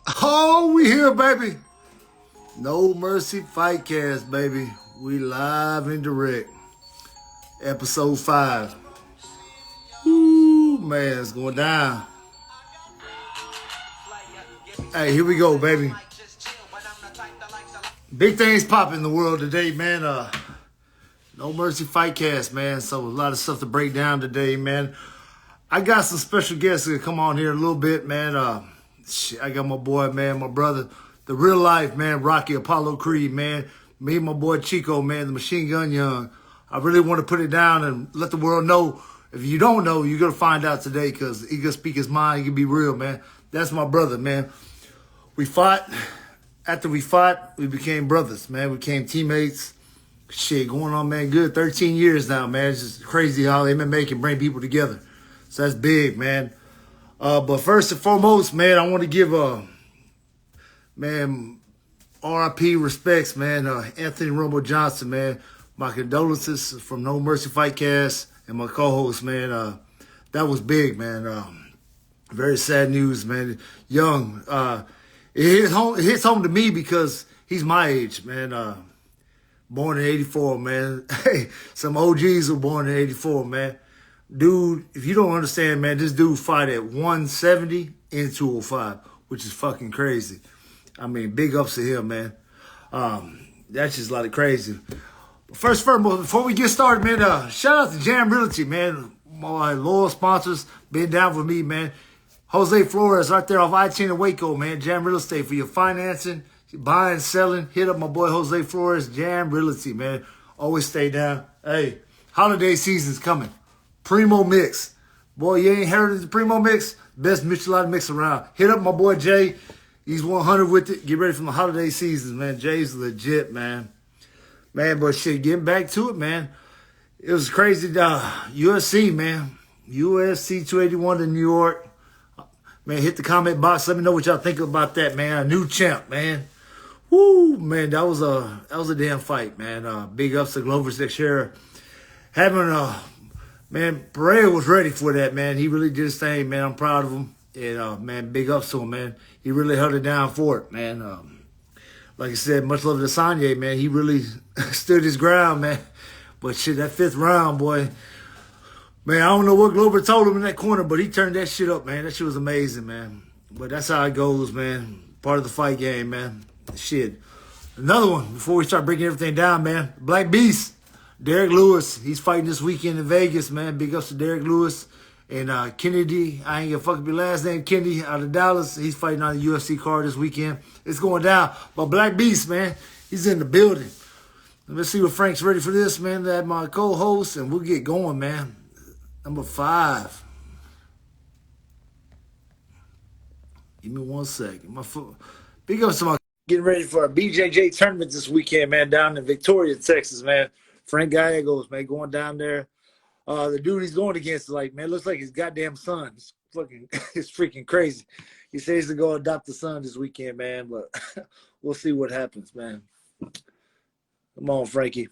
Oh, we here, baby. No Mercy Fightcast, baby. We live and direct. Episode 5. Ooh, man, it's going down. Hey, here we go, baby. Big things popping in the world today, man. No Mercy Fightcast, man. So a lot of stuff to break down today, man. I got some special guests that come on here a little bit, man. I got my boy, man, my brother, the real life, man, Rocky Apollo Creed, man. Me and my boy Chico, man, the Machine Gun Young. I really want to put it down and let the world know. If you don't know, you're going to find out today because he can speak his mind. He can be real, man. That's my brother, man. We fought. After we fought, we became brothers, man. We became teammates. Shit, going on, man, good 13 years now, man. It's just crazy how MMA can bring people together. So that's big, man. But first and foremost, man, I want to give man, RIP respects, man. Anthony Rumble Johnson, man. My condolences from No Mercy Fightcast and my co-host, man. That was big, man. Very sad news, man. Young. It hits home to me because he's my age, man. Born in 84, man. Hey, some OGs were born in 84, man. Dude, if you don't understand, man, this dude fought at 170 in 205, which is fucking crazy. I mean, big ups to him, man. That's just a lot of crazy. But first, before we get started, man, shout out to Jam Realty, man. My loyal sponsors, been down with me, man. Jose Flores right there off I-10 in Waco, man. Jam Real Estate for your financing, buying, selling. Hit up my boy Jose Flores, Jam Realty, man. Always stay down. Hey, holiday season's coming. Primo Mix. Boy, you ain't heard of the Primo Mix? Best Michelada mix around. Hit up my boy Jay. He's 100 with it. Get ready for the holiday season, man. Jay's legit, man. Man, but shit, getting back to it, man. It was crazy. UFC, man. UFC 281 in New York. Man, hit the comment box. Let me know what y'all think about that, man. A new champ, man. Woo, man, that was a damn fight, man. Big ups to Glover Teixeira. Having man, Pereira was ready for that, man. He really did his thing, man. I'm proud of him. And, man, big ups to him, man. He really held it down for it, man. Like I said, much love to Sanye, man. He really stood his ground, man. But shit, that 5th round, boy. Man, I don't know what Glover told him in that corner, but he turned that shit up, man. That shit was amazing, man. But that's how it goes, man. Part of the fight game, man. Shit. Another one, before we start breaking everything down, man. Black Beast. Derek Lewis, he's fighting this weekend in Vegas, man. Big ups to Derek Lewis. And Kennedy, I ain't gonna fuck up your last name, Kennedy, out of Dallas. He's fighting on the UFC card this weekend. It's going down. But Black Beast, man, he's in the building. Let's see what Frank's ready for this, man. That's my co-host, and we'll get going, man. Number 5. Give me 1 second. Big ups to my getting ready for a BJJ tournament this weekend, man, down in Victoria, Texas, man. Frank Gallegos, man, going down there. The dude he's going against, like, man, looks like his goddamn son. It's fucking, it's freaking crazy. He says he's going to adopt the son this weekend, man, but we'll see what happens, man. Come on, Frankie.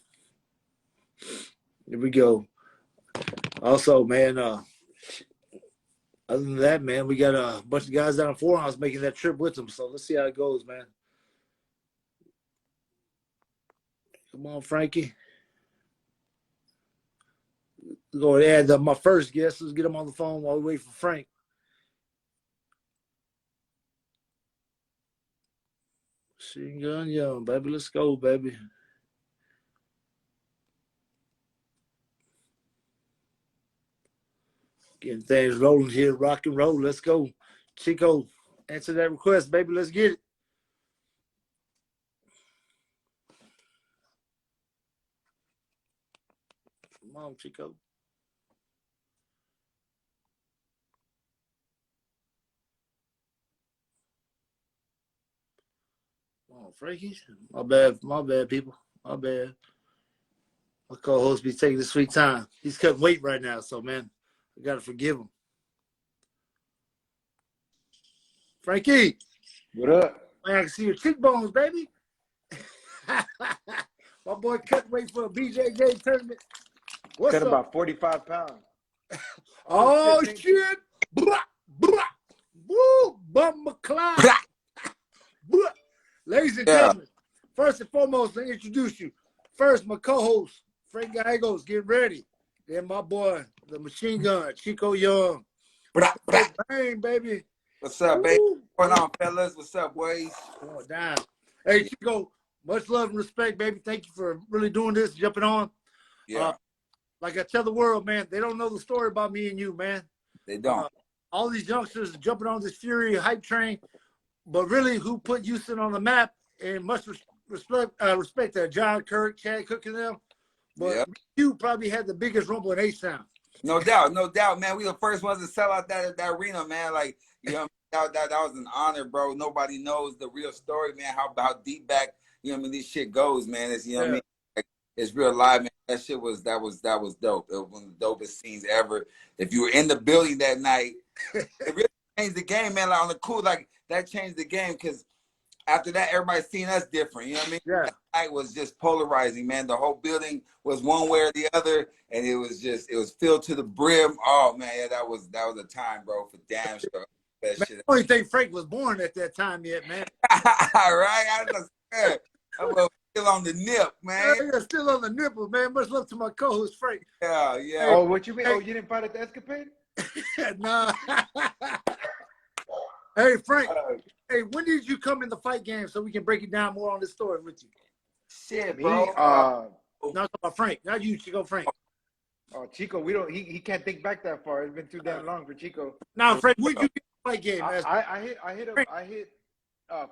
Here we go. Also, man, other than that, man, we got a bunch of guys down in Forehouse making that trip with them, so let's see how it goes, man. Come on, Frankie. Go ahead and add my first guest. Let's get him on the phone while we wait for Frank. Machine Gun Young, baby. Let's go, baby. Getting things rolling here. Rock and roll. Let's go. Chico, answer that request, baby. Let's get it. Come on, Chico. Oh, Frankie. My bad, people. My bad. My co-host be taking his sweet time. He's cutting weight right now, so, man, I got to forgive him. Frankie. What up? Man, I can see your cheekbones, baby. My boy cutting weight for a BJJ tournament. What's Cut up? about 45 pounds. Oh, shit. Blah, blah. Woo, Bumba Clyde. Ladies and Yeah. gentlemen, first and foremost, let me introduce you. First, my co-host, Frank Gallegos, get ready. Then my boy, the machine gun, Chico Young. Blah, blah. Bang, baby. What's up, baby? Woo. What's going on, fellas? What's up, boys? Going down. Hey, Yeah. Chico, much love and respect, baby. Thank you for really doing this, jumping on. Yeah, Like I tell the world, man, they don't know the story about me and you, man. they don't. All these youngsters jumping on this Fury hype train, but really who put Houston on the map, and much respect to John Kirk, Chad Cook and them. But Yeah. you probably had the biggest rumble in A-Sound. No doubt, man. We the first ones to sell out that arena, man. Like, you know, that was an honor, bro. Nobody knows the real story, man. How deep back, you know what I mean, this shit goes, man. It's, you know what I mean? Like, it's real live, man. That shit was dope. It was one of the dopest scenes ever. If you were in the building that night, it really changed the game, man. Like, on the cool, like, that changed the game, because after that, everybody seen us different. You know what I mean? Yeah. That night was just polarizing, man. The whole building was one way or the other, and it was filled to the brim. Oh man, yeah, that was a time, bro, for damn sure. That Man, shit. I don't even think Frank was born at that time yet, man. Right? I was scared. I was still on the nip, man. Yeah, still on the nipple, man. Much love to my co-host, Frank. Yeah. Oh, what you mean? Oh, you didn't fight at the escapade? Nah. Hey, Frank. Hey, when did you come in the fight game so we can break it down more on this story with you? Shit, Me? bro. No, I'm talking about Frank. Not you, Chico, Frank. Oh, Chico, he can't think back that far. It's been too damn long for Chico. Now, Frank, when did you get the fight game? I hit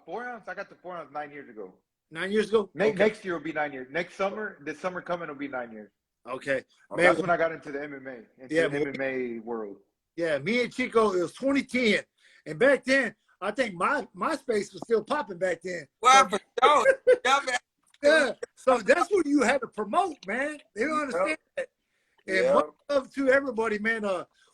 4 ounce. I got the 4 ounce 9 years ago. 9 years ago? Okay. Next year will be 9 years. This summer coming will be 9 years. Okay. Man, That's when I got into the MMA, Yeah, the MMA world. yeah, me and Chico, it was 2010. And back then, I think my MySpace was still popping back then. Well, for sure. Yeah, man. Yeah. So that's what you had to promote, man. They don't understand that. And Yeah. much love to everybody, man.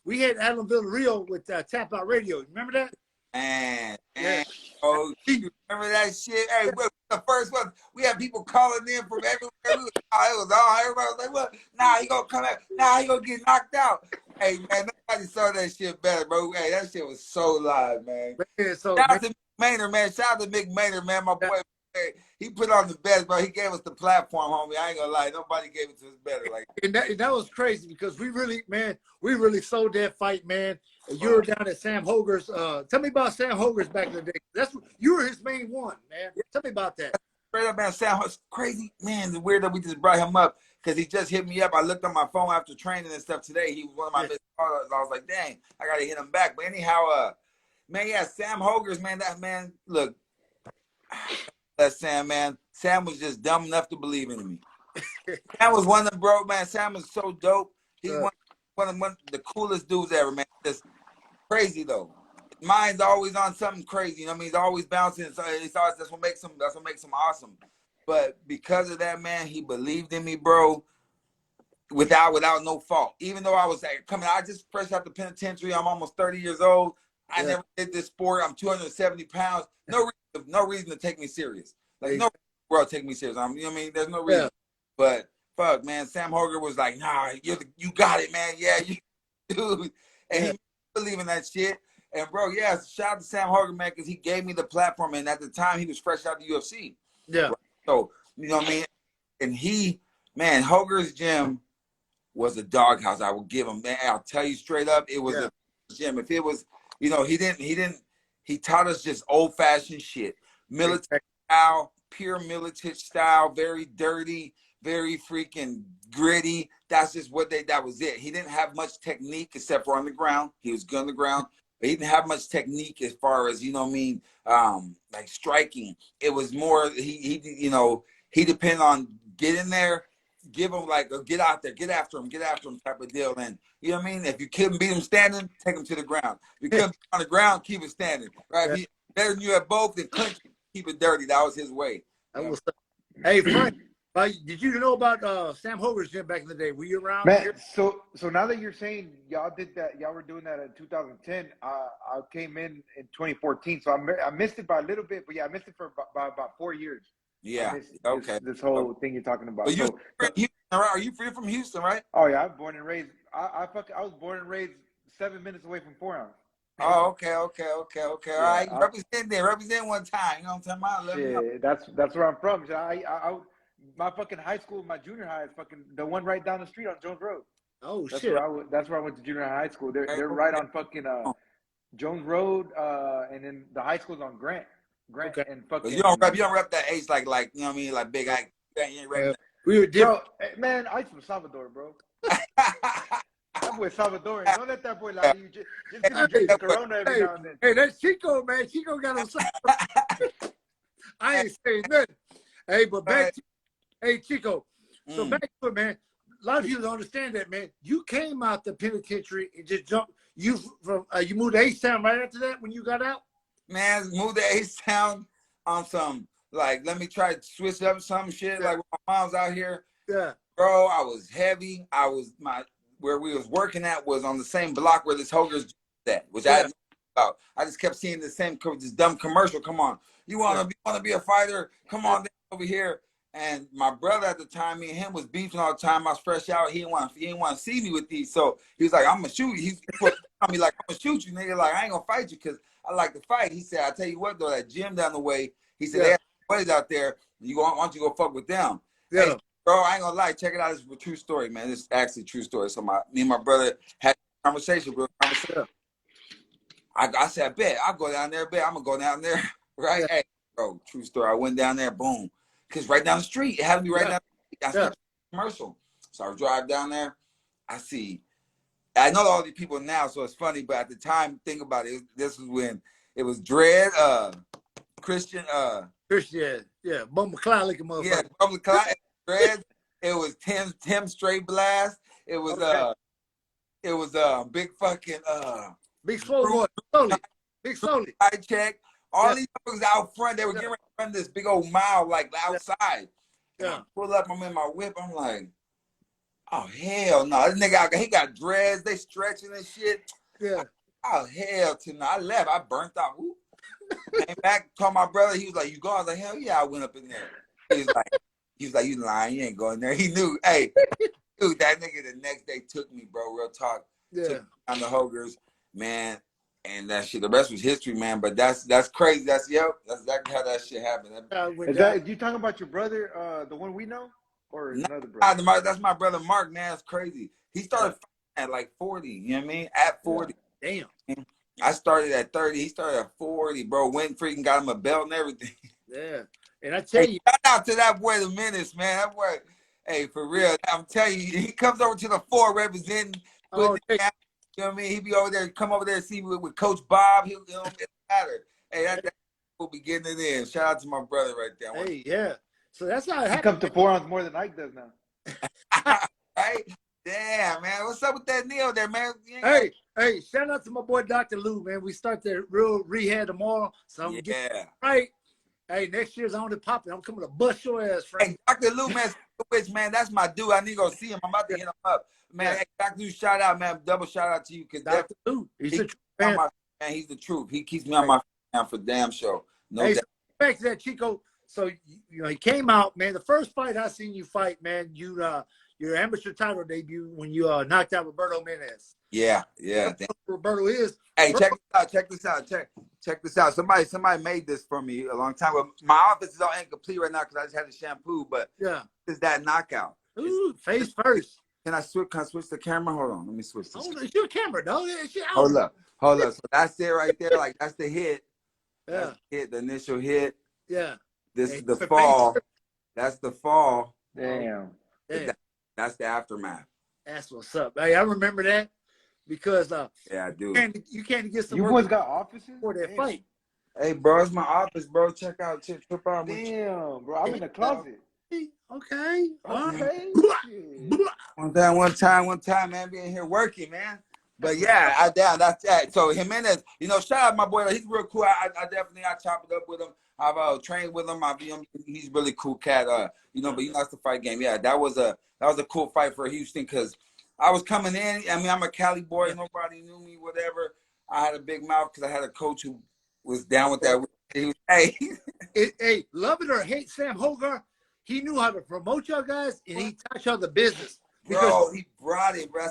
We had Alan Villarreal with Tap Out Radio. Remember that? Man. Yeah. Oh, you remember that shit? Hey, we the first one. We had people calling in from everywhere. It was all everybody was like, "What? Nah, he gonna come out. Nah, he gonna get knocked out." Hey, man, nobody saw that shit better, bro. Hey, that shit was so live, man. Man, so, Shout out to Mick Maynard, man. Shout out to Mick Maynard, man. My boy, man, he put on the best, bro. He gave us the platform, homie. I ain't gonna lie. Nobody gave it to us better. Like, and that was crazy because we really sold that fight, man. You were down at Sam Hoger's. Tell me about Sam Hoger's back in the day. You were his main one, man. Tell me about that. straight up, man. Sam, it's crazy, man. It's weird that we just brought him up because he just hit me up. I looked on my phone after training and stuff today. He was one of my best callers. I was like, dang, I gotta hit him back. But anyhow, man, yeah, Sam Hoger's, man. That man, look, that Sam, man. Sam was just dumb enough to believe in me. Sam was one of them, bro, man. Sam was so dope. He's one of the coolest dudes ever, man. Just crazy though. His mind's always on something crazy. You know what I mean? He's always bouncing. So that's what makes him awesome. But because of that, man, he believed in me, bro. Without no fault. Even though I was I just fresh out the penitentiary. I'm almost 30 years old. I never did this sport. I'm 270 pounds. No reason to take me serious. Like no world take me serious. You know what I mean? There's no reason. But fuck, man, Sam Hoger was like, nah, you got it, man. Yeah, you dude. And he believe in that shit. And bro, shout out to Sam Hoger, man, because he gave me the platform. And at the time, he was fresh out of the UFC. Yeah. Right? So, you know what I mean? And Hoger's gym was a doghouse. I will give him, man. I'll tell you straight up, it was a gym. If it was, he taught us just old-fashioned shit. Military style, pure military style, very dirty, very freaking gritty. That's just that was it. He didn't have much technique except for on the ground. He was good on the ground. But he didn't have much technique as far as, like striking. It was more, he depended on get in there, give him get out there, get after him type of deal. And you know what I mean? If you couldn't beat him standing, take him to the ground. If you couldn't beat him on the ground, keep it standing. Right? If he better than you at both, then clinch, keep it dirty. That was his way. Hey, Frank, did you know about Sam Hoger's gym back in the day? Were you around? Man, so now that you're saying y'all did that, y'all were doing that in 2010. I came in 2014, so I missed it by a little bit, but I missed it for about 4 years. Yeah. This whole thing you're talking about. But you're from Houston, right? Are you from Houston, right? Oh yeah, I'm born and raised. I was born and raised 7 minutes away from 4 ounce. Oh, okay. All Yeah, right, represent one time. You know what I'm talking about? Let me know. shit, that's where I'm from. So my fucking high school, my junior high is fucking the one right down the street on Jones Road. Oh That's shit. where that's where I went to junior high school. Okay, They're right okay. on fucking Jones Road, and then the high school's on Grant Okay. and But fucking you don't rep that age like you know what I mean, like big act. You ain't repping We were different. bro. Man, I'm from Salvador, bro. that. That boy Salvadorian. Don't let that boy lie to you. Just because he drinks a Corona every now and then. Hey, that's Chico, man. Chico got on. I ain't saying nothing. Hey, but back to, hey, Chico. So back to it, man. A lot of people don't understand that, man. You came out the penitentiary and just jumped. You moved to H-Town right after that when you got out? Man, moved to H-Town on some, like, let me try to switch up some shit. Like, when my mom's out here. Yeah. Bro, I was heavy. Where we was working at was on the same block where this Hoger's at, which I didn't know about. I just kept seeing the same, this dumb commercial. Come on. You want to be a fighter? Come on over here. And my brother at the time, me and him was beefing all the time. I was fresh out. He didn't want to see me with these. So he was like, I'm going to shoot you. He put on me like, I'm going to shoot you, nigga. Like, I ain't going to fight you because I like to fight. He said, I tell you what, though, that gym down the way, he said, they have buddies out there. Why don't you go fuck with them? Yeah. Hey, bro, I ain't gonna lie. Check it out. It's a true story, man. This is actually a true story. So me and my brother had a conversation, bro. I said, I bet. I'll go down there, bet. I'm going to go down there. Right? Hey, bro, true story. I went down there, boom. Because right down the street. It had to be right down the street. I see commercial. So I drive down there. I know all these people now, so it's funny. But at the time, think about it. This was when it was Dread, Christian. Yeah. Bum McCloud looking motherfucker. Yeah, Bum McCloud, Dread. It was Tim Straight Blast. It was big fucking Big Slow Boy. Big Slowly. I check. All these motherfuckers out front, they were getting ready to run this big old mile like outside. And I pull up, I'm in my whip, I'm like, oh hell no. This nigga, he got dreads, they stretching and shit. Yeah. Oh hell to no. I left, I burnt out. Came back, told my brother, he was like, you go? I was like, hell yeah, I went up in there. He was like, you lying, you ain't going there. He knew, hey, dude, that nigga the next day took me, bro, real talk. Yeah. Took me on the Hogers, man. And that shit, the rest was history, man. But that's crazy. That's exactly how that shit happened. Is you talking about your brother, the one we know, or another brother? That's my brother Mark, man. That's crazy. He started at like 40. You know what I mean? At 40. Damn. I started at 30. He started at 40, bro. Went freaking got him a belt and everything. Yeah. And I tell you, shout out to that boy, the Menace, man. That boy, hey, for real. I'm telling you, he comes over to the floor representing. You know what I mean? He be over there, come over there and see me with Coach Bob. He'll get matter. Hey, that will be getting it in. Shout out to my brother right there. Hey, yeah. So that's how it happened. He comes to 4 ounces more than Ike does now. Right? Damn, man. What's up with that Neil there, man? Hey, shout out to my boy Dr. Lou, man. We start the real rehab tomorrow. So I'm getting right. Hey, next year's on the popping. I'm coming to bust your ass, Frank. Hey, Dr. Lou, man, that's my dude. I need to go see him. I'm about to hit him up. Man, hey, Dr. Lou, shout out, man. Double shout out to you. Dr. Lou, he's the truth, man. Man, he's the truth. He keeps me on my man for damn show. No doubt. So back to that, Chico. So, you know, he came out, man. The first fight I seen you fight, man, your amateur title debut when you knocked out Roberto Menez. Yeah. Roberto is. Hey, check this out. Somebody made this for me a long time ago. My office is all incomplete right now because I just had to shampoo, but it's that knockout. Ooh, face first. Can I switch the camera? Hold on. Let me switch this. It's your camera, dog. Hold up. So that's it right there. Like, that's the hit. Yeah. The initial hit. Yeah. This is the fall. That's the fall. Damn. That's the aftermath. That's what's up. Hey, I remember that because I do. You can't get some. You boys got offices for that fight. Hey, bro, it's my office, bro. Check out, trip out. Damn, bro, I'm in the closet. Okay. One time, man, being here working, man. But yeah, that's that. So Jimenez, you know, shout out my boy. He's real cool. I definitely chop it up with him. I've trained with him. He's really cool cat. You know, but he knows the fight game. Yeah, that was a cool fight for Houston because I was coming in. I mean, I'm a Cali boy. Nobody knew me. Whatever. I had a big mouth because I had a coach who was down with that. He was, hey, love it or hate Sam Hogar, he knew how to promote y'all guys and he taught y'all the business. Bro, he brought it, bro.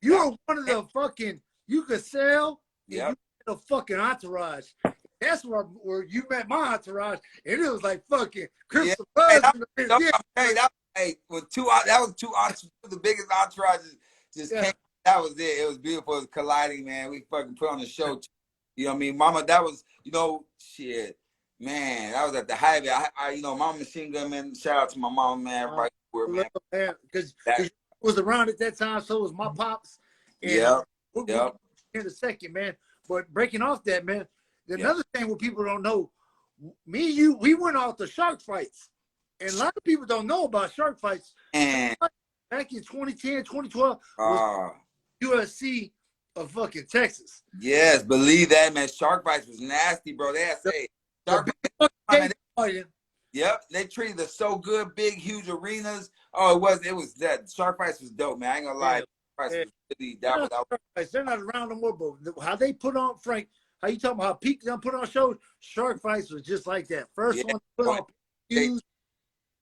You're one of the fucking. You could sell. Yeah. You had a fucking entourage. That's where you met my entourage, and it was like fucking Crystal Buzz. Hey, with that was two the biggest entourages just came. That was it. It was beautiful. It was colliding, man. We fucking put on the show. You know what I mean? Mama, that was, shit. Man, that was at the height of it. Mama Machine Gun, man, shout out to my mom, man. Everybody man. Because was around at that time, so was my pops. And we'll in a second, man. But breaking off that, man, another thing what people don't know, me and you, we went off the shark fights. And a lot of people don't know about shark fights. And back in 2010, 2012, was USC of fucking Texas. Yes, believe that, man. Shark fights was nasty, bro. They had say shark fights. Yep, they treated us so good, big, huge arenas. Oh, it was that shark fights was dope, man. I ain't gonna lie. They're not around no more, but how they put on Frank, how you talking about how Peak done put on shows? Shark fights was just like that. First one put on huge.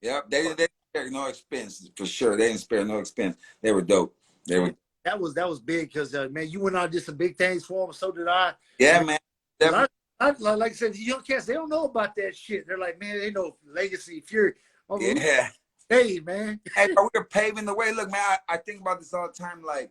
Yep, they didn't spare no expense for sure. They didn't spare no expense. They were dope. That was big because man, you went out and did some big things for them. So did I. Yeah, man. Like I said, the young cats, they don't know about that shit. They're like, man, they know Legacy Fury. Hey, man. Hey, bro, we're paving the way. Look, man, I think about this all the time. Like,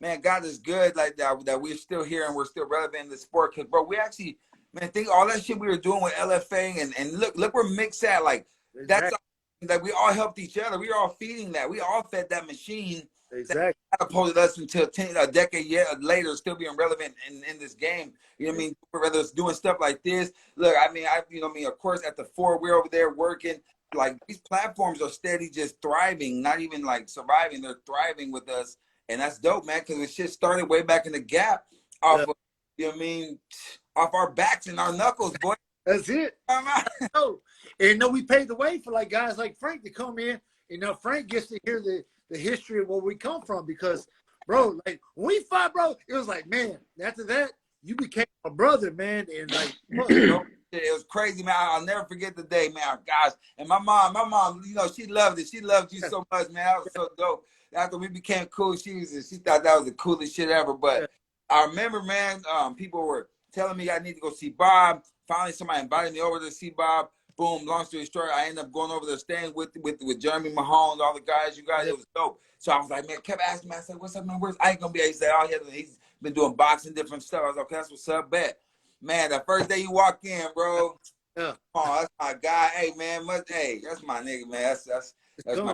man, God is good. Like that we're still here and we're still relevant in the sport. Cause, bro, we actually, man, think all that shit we were doing with LFA and look where Mick's at. Like, that's like we all helped each other. We were all feeding that. We all fed that machine. Exactly. That catapulted us until a decade later, still being relevant in this game. You know what I mean? Whether it's doing stuff like this. Look, I mean, of course, at the fore, we're over there working. Like, these platforms are steady just thriving, not even like surviving. They're thriving with us. And that's dope, man, because the shit started way back in the gap off of, you know what I mean, off our backs and our knuckles, boy. That's it. And we paved the way for like guys like Frank to come in. Frank gets to hear the history of where we come from because, bro, like when we fought, bro, it was like, man, after that, you became a brother, man. And like, it was crazy, man. I'll never forget the day, man. Gosh. And my mom, she loved it. She loved you so much, man. That was so dope. After we became cool, she thought that was the coolest shit ever. But I remember, man, people were telling me I need to go see Bob. Finally, somebody invited me over to see Bob. Boom, long story short, I ended up going over there, staying with Jeremy Mahone, all the guys, you guys. It was dope. So I was like, man, kept asking me. I said, what's up, man? Where's Ike gonna be? He said, he's been doing boxing, different stuff. I was like, okay, that's what's up, bet. Man, the first day you walk in, bro. Oh, that's my guy. Hey, man, that's my nigga, man. That's my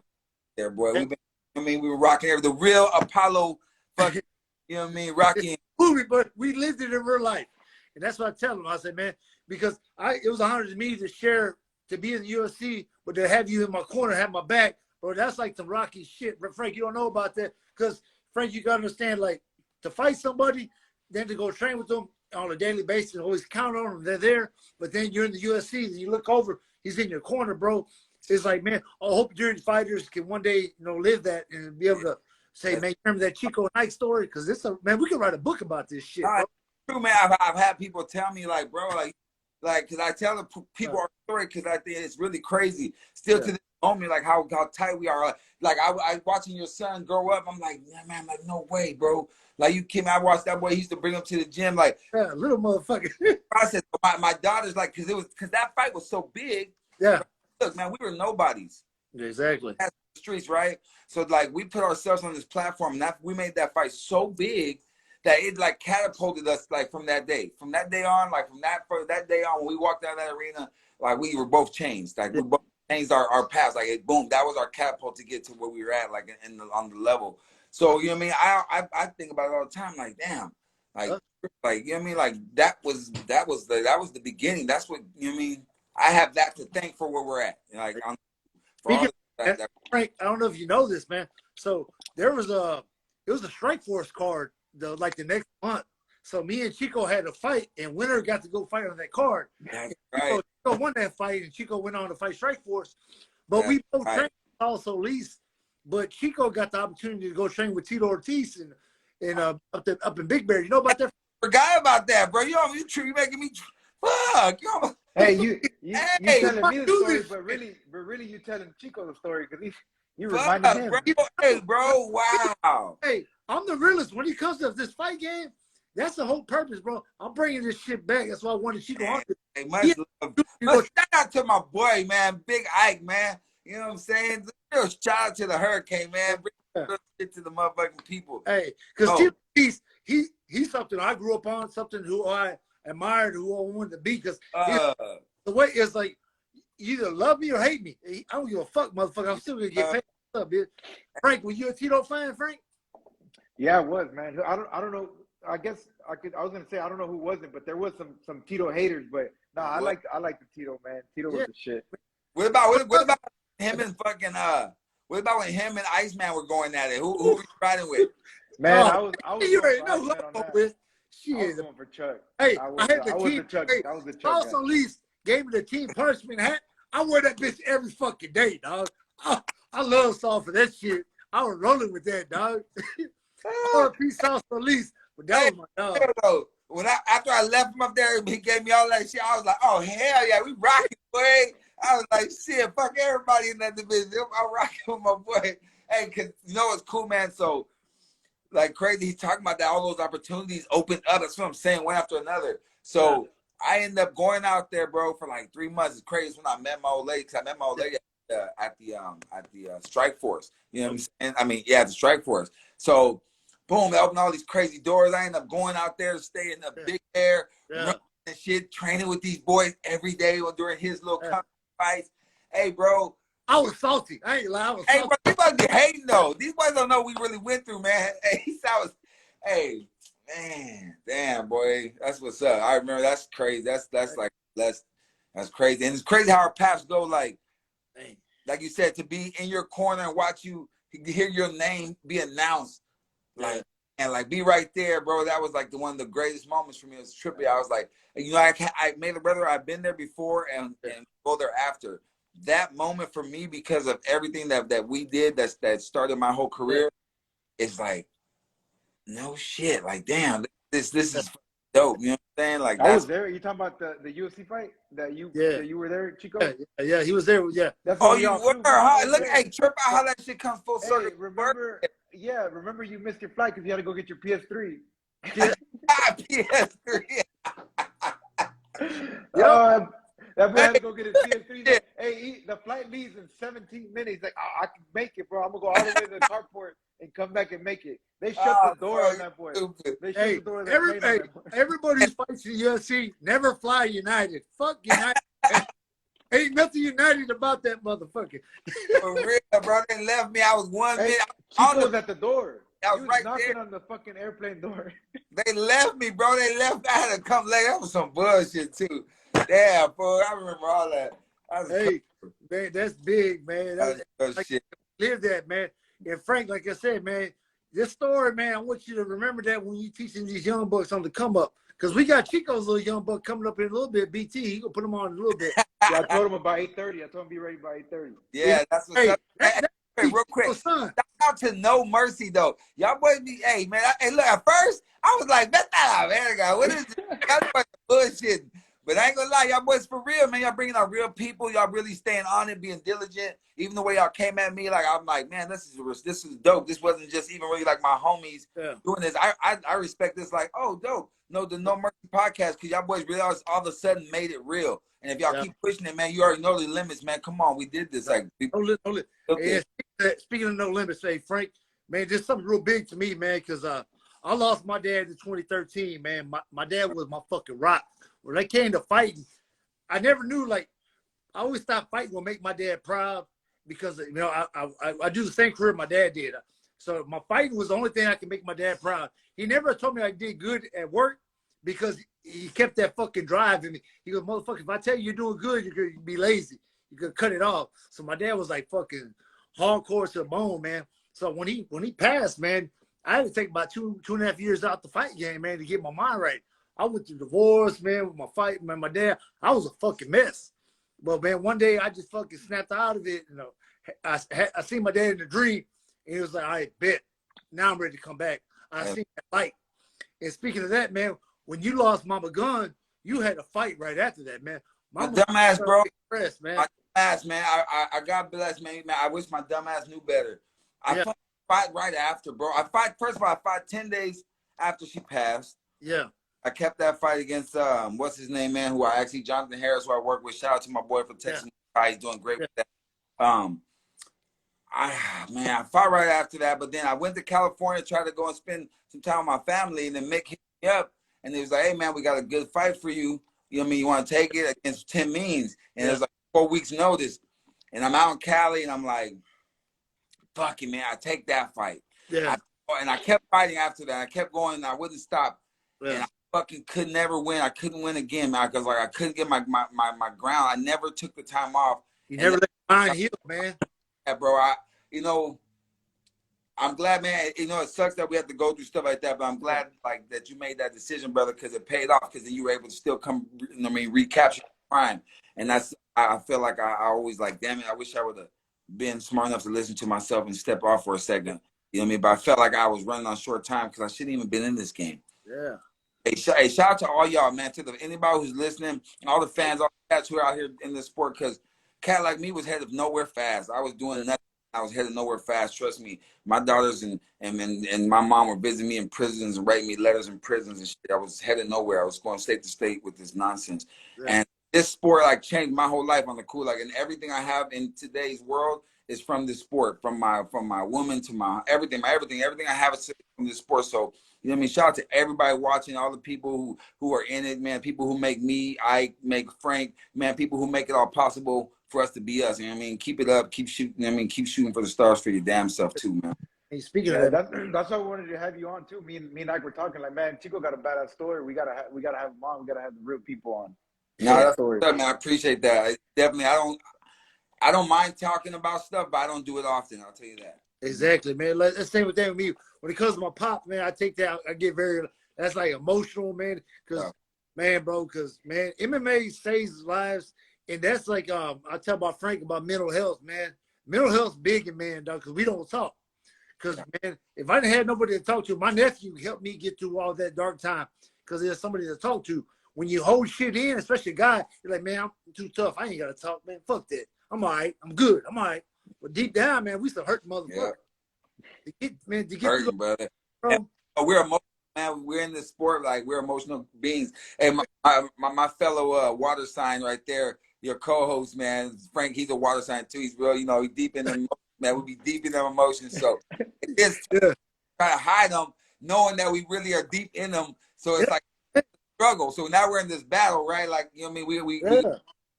there, boy. We were rocking the real Apollo fucking, you know what I mean, rocking movie, but we lived it in real life. And that's what I tell them. I said, man, because it was an honor to me to share, to be in the UFC, but to have you in my corner, have my back, bro, that's like some Rocky shit. But Frank, you don't know about that. Because, Frank, you got to understand, like, to fight somebody, then to go train with them on a daily basis, and always count on them, they're there. But then you're in the UFC, and you look over, he's in your corner, bro. It's like, man, I hope your fighters can one day, live that and be able to say, man, remember that Chico Knight story? Because man, we can write a book about this shit, bro. True, man. I've had people tell me, like, bro, like, because I tell the people our story because I think it's really crazy. Still to this moment, like, how tight we are. Like, I watching your son grow up, I'm like, man, I'm like, no way, bro. Like, you came, I watched that boy. He used to bring him to the gym, like, little motherfucker. process. My daughter's like, because that fight was so big. Yeah. Look, man, we were nobodies. Exactly. That's the streets, right? So, like, we put ourselves on this platform, and we made that fight so big that it, like, catapulted us, like, from that day. From that day on, like, from that day on, when we walked out of that arena, like, we were both changed. Like, we both changed our paths. Like, boom, that was our catapult to get to where we were at, like, on the level. So, you know what I mean? I think about it all the time, like, damn. Like, you know what I mean? Like, that was the beginning. That's what, you know what I mean? I have that to thank for where we're at. Like, Frank, I don't know if you know this, man. So it was a Strike Force card, the next month. So me and Chico had a fight, and winner got to go fight on that card. That's right. Chico won that fight, and Chico went on to fight Strike Force. But we both trained also least. But Chico got the opportunity to go train with Tito Ortiz and up in Big Bear. You know about that? Forgot about that, bro. You making me fuck. Hey, you telling me the story, but really you telling Chico the story because you reminded him. Bro. Hey, bro, wow. Hey, I'm the realest when it comes to this fight game. That's the whole purpose, bro. I'm bringing this shit back. That's why I wanted Chico on this. Hey, much love. Much shout out to my boy, man, Big Ike, man. You know what I'm saying? Real shout out to the Hurricane, man. Bring real shit to the motherfucking people. Hey, because he's something I grew up on, something who I admired, who I wanted to be. Because the way it's like, you either love me or hate me. I don't give a fuck, motherfucker. I'm still gonna get paid. What's up, bitch? Frank, were you a Tito fan, Frank? Yeah, I was, man. I don't know. I guess I was gonna say I don't know who wasn't, but there was some Tito haters. But no, I like the Tito, man. Tito was the shit. What about him and fucking what about when him and Iceman were going at it? Who were you riding with? Man, I was you already know who I'm going with. Shit. I was going for Chuck. Hey, I had the team. I was the Chuck. Also, Least gave me the team punishment hat. I wear that bitch every fucking day, dog. I love Saul for that shit. I was rolling with that, dog. Peace out for Least. But that was my dog. When after I left him up there, he gave me all that shit. I was like, oh hell yeah, we rocking, boy. I was like, shit, fuck everybody in that division. I'm rocking with my boy. Hey, cause you know what's cool, man. So like crazy, he's talking about that all those opportunities opened up. That's what I'm saying, one after another. So I ended up going out there, bro, for like 3 months. It's crazy when I met my old lady. Cause I met my old lady at the Strike Force. You know what I'm saying? I mean, yeah, the Strike Force. So boom, they opened all these crazy doors. I ended up going out there to stay in the big air, running and shit, training with these boys every day during his little fights. Hey, bro. I was salty. I ain't lying. Hey, bro, these boys be hating though. These boys don't know what we really went through, man. Hey, man, damn, boy, that's what's up. I remember that's crazy. That's crazy, and it's crazy how our paths go. Like you said, to be in your corner and watch you hear your name be announced, like be right there, bro. That was like one of the greatest moments for me. It was trippy. I was like, you know, I made a brother. I've been there before and go there after. That moment for me, because of everything that we did that started my whole career, it's like, no shit. Like, damn, this is dope. You know what I'm saying? Like, I was there. You talking about the UFC fight that you were there, Chico? Yeah, he was there. Yeah. That's you were, huh? Look, hey, trip out how that shit comes full circle. Remember you missed your flight because you had to go get your PS3. PS3. That boy had to go get his PS3. Hey, the flight leaves in 17 minutes. Like, I can make it, bro. I'm gonna go all the way to the carport and come back and make it. They shut the door on that boy. They shut the door on that everybody who fights in the UFC never fly United. Fuck United. Ain't nothing United about that motherfucker. For real, bro. They left me. I was 1 minute. Chico was at the door. I was right knocking there on the fucking airplane door. They left me, bro. They left. I had to come later. That was some bullshit too. Damn, bro. I remember all that. Man, that's big, man. That's shit. Live that, man. And Frank, like I said, man, this story, man, I want you to remember that when you're teaching these young bucks on the come up. Because we got Chico's little young buck coming up in a little bit, BT. He gonna put him on in a little bit. I told him about 8:30. I told him be ready by 8:30. Yeah, that's what's up. Hey, real quick, shout out to No Mercy though. Y'all boys be, hey man, look, at first I was like, "That's not America. What is this? That's fucking bullshit." But I ain't gonna lie, y'all boys for real, man. Y'all bringing out real people. Y'all really staying on it, being diligent. Even the way y'all came at me, like I'm like, man, this is dope. This wasn't just even really like my homies doing this. I respect this. Like, oh, dope. No, the No Mercy podcast, because y'all boys really all of a sudden made it real. And if y'all keep pushing it, man, you already know the limits, man. Come on, we did this. Like, speaking of No Limits, hey Frank, man, just something real big to me, man, because I lost my dad in 2013, man. My dad was my fucking rock. When I came to fighting, I never knew, like, I always thought fighting would make my dad proud because, you know, I do the same career my dad did. So my fighting was the only thing I could make my dad proud. He never told me I did good at work because he kept that fucking drive in me. He goes, motherfucker, if I tell you you're doing good, you're going to be lazy. You're going to cut it off. So my dad was like fucking hardcore to the bone, man. So when he passed, man, I had to take about two and a half years out the fight game, man, to get my mind right. I went through divorce, man, with my fight, man, my dad. I was a fucking mess. But, man, one day I just fucking snapped out of it. You know, I seen my dad in a dream, and he was like, all right, bet. Now I'm ready to come back. I seen that fight. And speaking of that, man, when you lost Mama Gun, you had a fight right after that, man. My dumbass, bro. Man. My dumbass, man. I God bless, man. I wish my dumbass knew better. I fight right after, bro. First of all, I fought 10 days after she passed. Yeah. I kept that fight against what's his name, man? Jonathan Harris, who I work with. Shout out to my boy for texting me. He's doing great with that. I fought right after that, but then I went to California, tried to go and spend some time with my family, and then Mick hit me up, and he was like, "Hey man, we got a good fight for you. You know what I mean? You want to take it against Tim Means?" And it's like 4 weeks notice, and I'm out in Cali, and I'm like, "Fuck it, man, I take that fight." Yeah. And I kept fighting after that. I kept going, and I wouldn't stop, and I fucking could never win. I couldn't win again, man, because like I couldn't get my ground. I never took the time off. You never let your mind heal, man. Yeah, bro. I'm glad, man. You know, it sucks that we have to go through stuff like that, but I'm glad, like, that you made that decision, brother, because it paid off. Because then you were able to still come, you know what I mean, recapture crime. And I feel like I always like, damn it, I wish I would have been smart enough to listen to myself and step off for a second. You know what I mean? But I felt like I was running on short time because I shouldn't even been in this game. Yeah. Hey, shout out to all y'all, man. To anybody who's listening, all the fans, all the cats who are out here in this sport, because cat like me was headed nowhere fast. I was doing nothing. I was headed nowhere fast. Trust me. My daughters and my mom were visiting me in prisons and writing me letters in prisons and shit. I was headed nowhere. I was going state to state with this nonsense. Yeah. And this sport like changed my whole life on the cool. Like, and everything I have in today's world is from this sport. From my woman to my everything. Everything I have is from this sport. So, you know what I mean? Shout out to everybody watching, all the people who are in it, man. People who make me, I make Frank, man. People who make it all possible for us to be us. You know what I mean? Keep it up. Keep shooting. You know what I mean? Keep shooting for the stars for your damn self too, man. Hey, speaking of that, that's why I wanted to have you on too. Me and Ike were talking like, man, Chico got a badass story. We gotta have him on. We gotta have the real people on. No, that's story. Man. I appreciate that. Definitely, I don't mind talking about stuff, but I don't do it often. I'll tell you that. Exactly, man. Let's stay with that with me. When it comes to my pop, man, I take that. I get very. That's like emotional, man. Because, man, MMA saves lives, and that's like I tell about Frank about mental health, man. Mental health's big in man, dog. Because we don't talk. Because man, if I didn't have nobody to talk to, my nephew helped me get through all that dark time. Because there's somebody to talk to. When you hold shit in, especially a guy, you're like, man, I'm too tough. I ain't gotta talk, man. Fuck that. I'm all right. I'm good. I'm all right. But deep down, man, we still hurt motherfucker. Yeah. To get hurting, brother. We're emotional, man. We're in this sport, like we're emotional beings. Hey, my fellow water sign right there, your co-host, man, Frank. He's a water sign too. He's real, you know. He's deep in them, man. We be deep in them emotions, so it's trying to hide them, knowing that we really are deep in them. So it's like a struggle. So now we're in this battle, right? Like, you know what I mean? We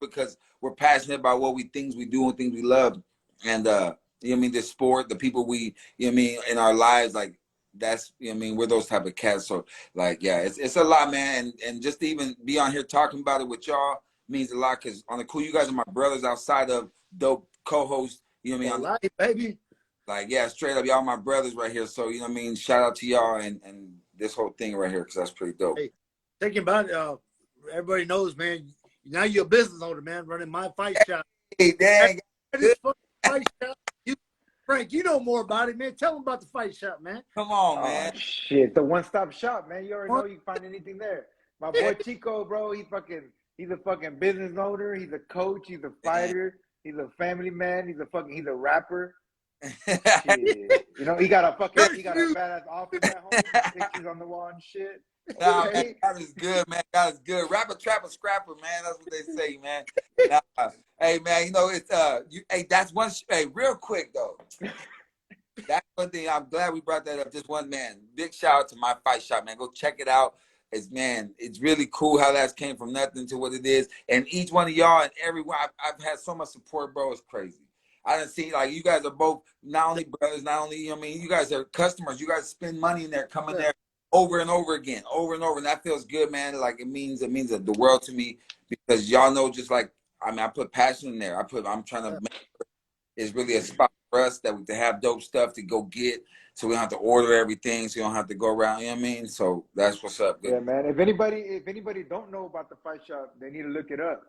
because we're passionate about things we do and things we love. And you know what I mean, this sport, the people we, you know what I mean, in our lives, like that's, you know what I mean, we're those type of cats. So like, yeah, it's a lot, man. And just to even be on here talking about it with y'all means a lot, because on the cool, you guys are my brothers outside of dope co-hosts, you know what I mean? Baby. Like, yeah, straight up, y'all my brothers right here. So, you know what I mean, shout out to y'all and this whole thing right here, because that's pretty dope. Hey, thinking about it, everybody knows, man, now you're a business owner, man, running my fight shop. Hey, dang. Fight shop. Frank, you know more about it, man. Tell them about the fight shop, man. Come on, man. Shit, the one-stop shop, man. You already know you can find anything there. My boy Chico, bro, he's a fucking business owner. He's a coach. He's a fighter. He's a family man. He's a rapper. Shit. You know, he got a badass office at home. Pictures on the wall and shit. Nah, man, God is good, man. God is good. Rapper, trapper, scrapper, man. That's what they say, man. Hey, man, you know, it's that's one. Hey, real quick though. That's one thing. I'm glad we brought that up. Just one, man. Big shout out to my fight shop, man. Go check it out. It's really cool how that came from nothing to what it is. And each one of y'all and everyone, I've had so much support, bro. It's crazy. I didn't see, like, you guys are both not only brothers, not only, you know what I mean, you guys are customers. You guys spend money in there, coming there over and over again, over and over. And that feels good, man. Like, it means the world to me, because y'all know, just like, I mean, I put passion in there. I'm trying to make sure it's really a spot for us that we can have dope stuff to go get, so we don't have to order everything, so you don't have to go around, you know what I mean? So that's what's up. Good. Yeah, man. If anybody don't know about the fight shop, they need to look it up.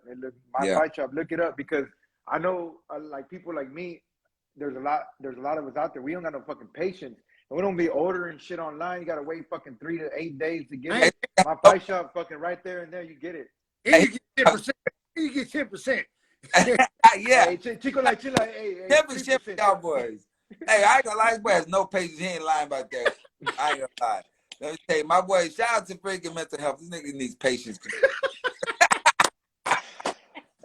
Fight shop, look it up, because I know, like, people like me, there's a lot of us out there. We don't got no fucking patience. And we don't be ordering shit online. You got to wait fucking 3 to 8 days to get it. My fight shop, fucking right there and there, you get it. And you get 10%. You get 10%. Yeah. Hey, Chico, like, chill, like, hey, 10% y'all boys. Hey, I ain't gonna lie, this boy has no patience. He ain't lying about that. I ain't gonna lie. Let me tell you, my boy, shout out to freaking mental health. This nigga needs patience.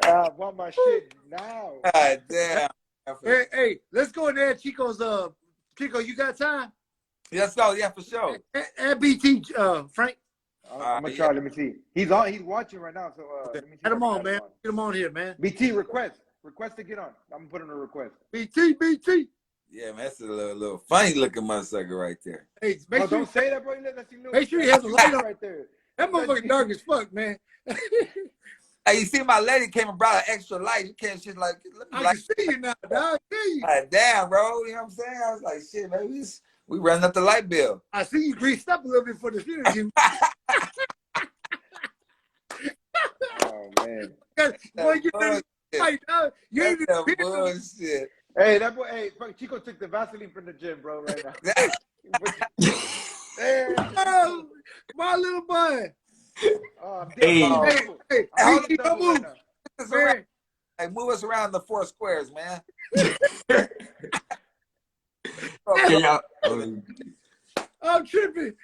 I want my shit now. God damn. Hey, let's go in there. Chico's Chico, you got time? Let's go. Yeah, for sure. Add BT, Frank. I'm gonna try. Let me see. He's on. He's watching right now. So let me see. Get him on, man. Get him on here, man. BT request to get on. I'm gonna put in a request. BT. Yeah, man, that's a little funny looking motherfucker right there. Hey, make sure don't say that, bro. Make sure he has a light on right there. That motherfucker dark as fuck, man. Hey, you see, my lady came and brought an extra light. You can't shit like. I can see you now, dog. See you. Damn, bro. You know what I'm saying? I was like, shit, man. We running up the light bill. I see you greased up a little bit for this interview. Oh man. Boy, you ain't even bullshit. Hey, that boy. Hey, Chico took the Vaseline from the gym, bro. Right now. Hey. Oh, my little boy. Oh, Hey, don't move. Hey, move us around the 4 squares, man. I'm tripping.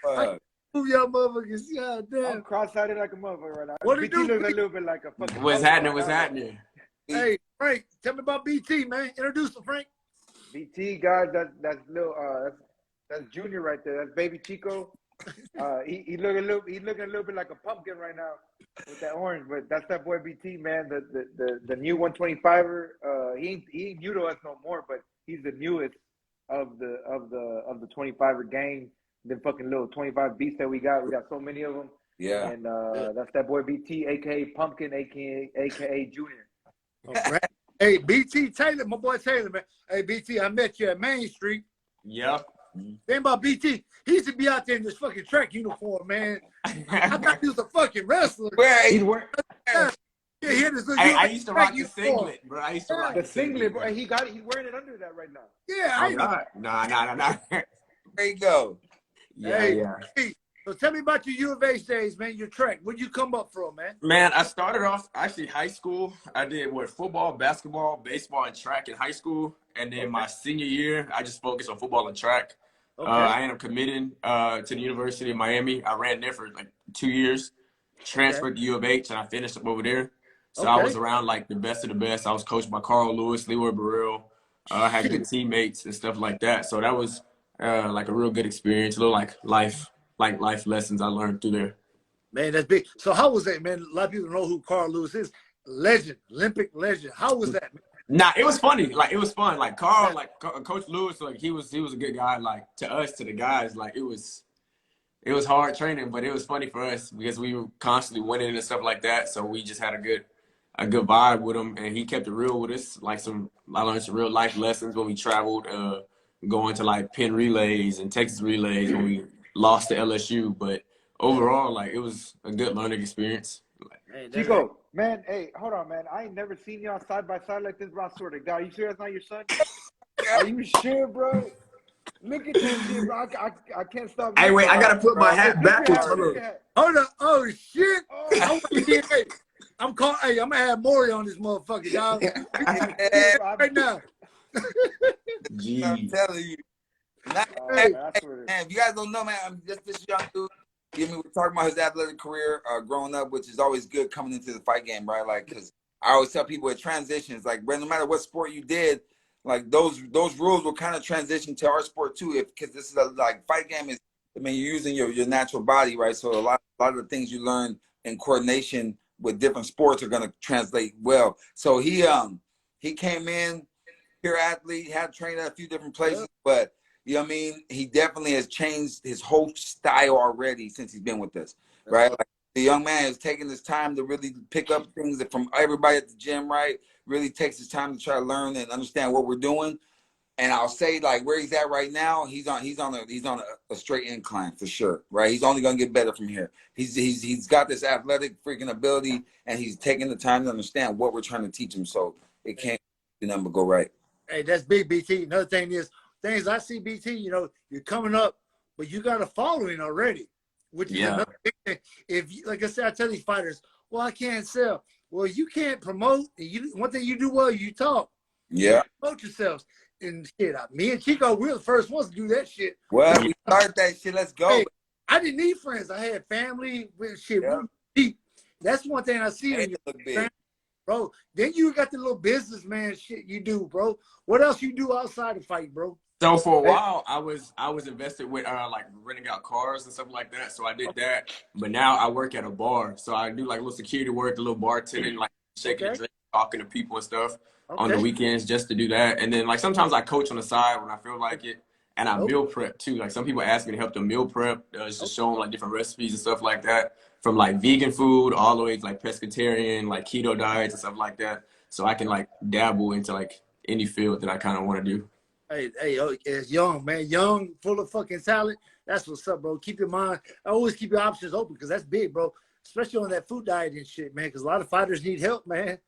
Move y'all motherfuckers. God damn. I'm cross-eyed like a motherfucker right now. What BT looks a little bit like a fucking. What's happening? Hey, Frank, tell me about BT, man. Introduce him, Frank. BT, guys, that's little, that's Junior right there. That's baby Chico. He looking a little bit like a pumpkin right now with that orange, but that's that boy BT, man. The new 125er. He ain't new to us no more, but he's the newest of the 25er gang. The fucking little 25 beasts that we got. We got so many of them. Yeah. And that's that boy BT, aka Pumpkin, aka Junior. Right. Hey, BT Taylor, my boy Taylor, man. Hey, BT, I met you at Main Street. Yep. Think about BT. He used to be out there in this fucking track uniform, man. I thought he was a fucking wrestler. Where He's wearing. I used to rock the singlet, bro. I used to rock the singlet, bro. He's wearing it under that right now. Yeah, Nah. There you go. Yeah. Hey, so tell me about your U of H days, man. Your track. Where'd you come up from, man? Man, I started off actually high school. I did football, basketball, baseball, and track in high school. And then my senior year, I just focused on football and track. Okay. I ended up committing to the University of Miami. I ran there for like 2 years, transferred to U of H, and I finished up over there. So I was around like the best of the best. I was coached by Carl Lewis, Leroy Burrell. I had good teammates and stuff like that. So that was like a real good experience, a little like life lessons I learned through there. Man, that's big. So how was that, man? A lot of people know who Carl Lewis is. Legend, Olympic legend. How was that, man? Nah, it was funny. Like, it was fun. Like, Carl, like, Coach Lewis, like, he was a good guy. Like, to us, to the guys, like, it was hard training, but it was funny for us because we were constantly winning and stuff like that. So we just had a good vibe with him, and he kept it real with us. Like, I learned some real life lessons when we traveled, going to like Penn relays and Texas relays when we lost to LSU. But overall, like, it was a good learning experience. Hey, Chico, man, hey, hold on, man. I ain't never seen y'all side by side like this, bro. I swear to God. You sure that's not your son? Are you sure, bro? Look at this shit, bro. I can't stop. Hey, wait, I gotta put my hat backwards. Hold on. Oh shit. I'm gonna have Maury on this motherfucker, y'all. Right now. Gee. I'm telling you. Man, if you guys don't know, man, I'm just this young dude. We're talking about his athletic career growing up, which is always good coming into the fight game, right? Like, because I always tell people it transitions. Like, no matter what sport you did, like those rules will kind of transition to our sport too. Because this is fight game is, I mean, you're using your natural body, right? So a lot of the things you learn in coordination with different sports are going to translate well. So he came in, pure athlete, had trained at a few different places, but you know what I mean? He definitely has changed his whole style already since he's been with us, right? Like, the young man has taken his time to really pick up things from everybody at the gym, right? Really takes his time to try to learn and understand what we're doing. And I'll say, like, where he's at right now, he's on a straight incline for sure, right? He's only gonna get better from here. He's got this athletic freaking ability, and he's taking the time to understand what we're trying to teach him. So it can't do nothing but go right. Hey, that's big, BT. Another thing is, things I see, BT, you know, you're coming up, but you got a following already, which is another big thing. If you, like I said, I tell these fighters, well, I can't sell. Well, you can't promote. One thing you do well, you talk. Yeah. You promote yourselves. And shit, me and Chico, we're the first ones to do that shit. Well, we start that shit. Let's go. I didn't need friends. I had family with shit. Yep. Deep. That's one thing I see in Look your big. family, bro. Then you got the little businessman shit you do, bro. What else you do outside the fight, bro? So for a while, I was invested with like renting out cars and stuff like that. So I did that. But now I work at a bar, so I do like a little security work, a little bartending, like shaking the drink, talking to people and stuff on the weekends just to do that. And then like sometimes I coach on the side when I feel like it, and I meal prep too. Like some people ask me to help them meal prep, just show them like different recipes and stuff like that, from like vegan food all the way to like pescatarian, like keto diets and stuff like that. So I can like dabble into like any field that I kind of want to do. Hey, it's young, man. Young, full of fucking talent. That's what's up, bro. Keep your mind. Always keep your options open because that's big, bro. Especially on that food diet and shit, man. Because a lot of fighters need help, man.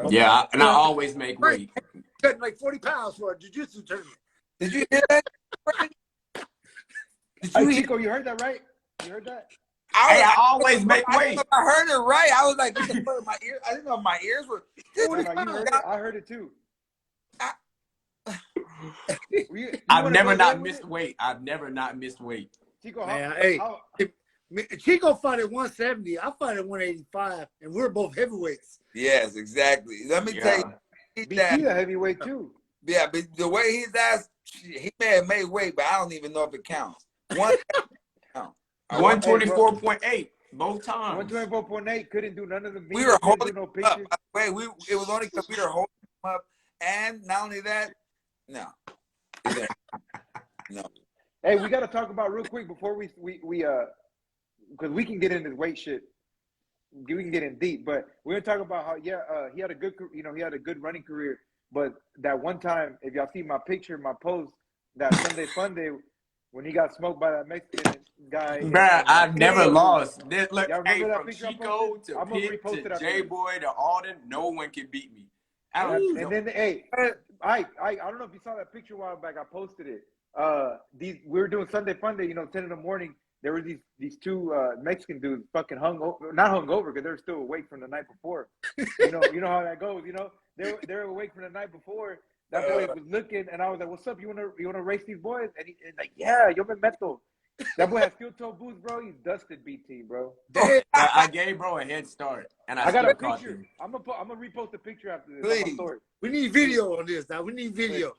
Yeah, and I always make weight. Cutting like 40 pounds for a jiu-jitsu tournament. Did you hear that? Hey, Chico, you heard that, right? You heard that? I always make weight. I heard it right. I was like, what the fuck? My ear. I didn't know if my ears were. No, you heard it. I heard it too. I've never not missed weight. I've never not missed weight. Chico, man, Chico fought at 170. I fought at 185, and we're both heavyweights. Yes, exactly. Let me tell you. BT a heavyweight too. Yeah, but the way his ass, he may have made weight, but I don't even know if it counts. 124.8 both times. 124.8 couldn't do none of the videos. We were holding no him pictures. up. Wait, it was only because we were holding him up, and not only that, no. Hey, we got to talk about real quick before we because we can get into this weight shit. We can get in deep, but we're gonna talk about how he had a good, he had a good running career. But that one time, if y'all see my picture, my post, that Sunday Fun Day when he got smoked by that Mexican guy. Bruh, I've never lost. Look, hey, that from picture Chico to Pitt to J-Boy to Alden, no one can beat me. And then, hey, I don't know if you saw that picture a while back. I posted it. We were doing Sunday Fun Day, 10 in the morning. There were these two Mexican dudes fucking not hungover because they were still awake from the night before. You know how that goes. They were awake from the night before. That boy was looking, and I was like, "What's up? You wanna race these boys?" And he's like, "Yeah, yo me meto." That boy has steel toe boots, bro. He's dusted BT, bro. I gave bro a head start, and I got a caught picture. him. I'm gonna repost the picture after this. Please. We need video on this now. We need video.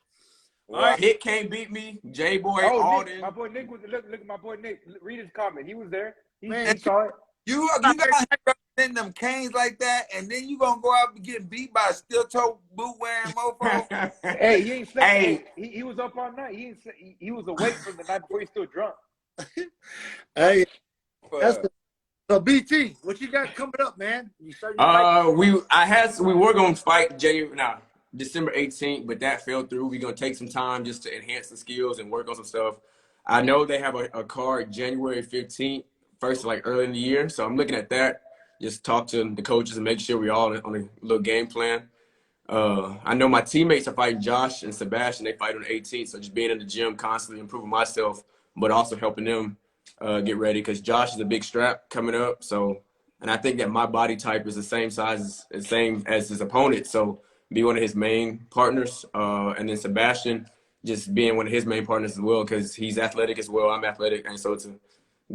All right, Hit can't beat me. J-Boy, Alden. Nick, my boy Nick was look at my boy Nick. Read his comment. He was there. He saw it. You got representing them canes like that, and then you gonna go out and get beat by a steel toe boot wearing mofo. Hey, he ain't slept. Hey, he was up all night. He was awake from the night before. He's still drunk. Hey, so BT, what you got coming up, man? We were gonna fight December 18th, but that fell through. We're gonna take some time just to enhance the skills and work on some stuff. I know they have a card January 15th, first like early in the year, so I'm looking at that. Just talk to the coaches and make sure we're all on a little game plan. I know my teammates are fighting Josh and Sebastian. They fight on the 18th, so just being in the gym, constantly improving myself, but also helping them get ready because Josh is a big strap coming up. So, and I think that my body type is the same size, same as his opponent. So, be one of his main partners, and then Sebastian just being one of his main partners as well because he's athletic as well. I'm athletic, and so it's a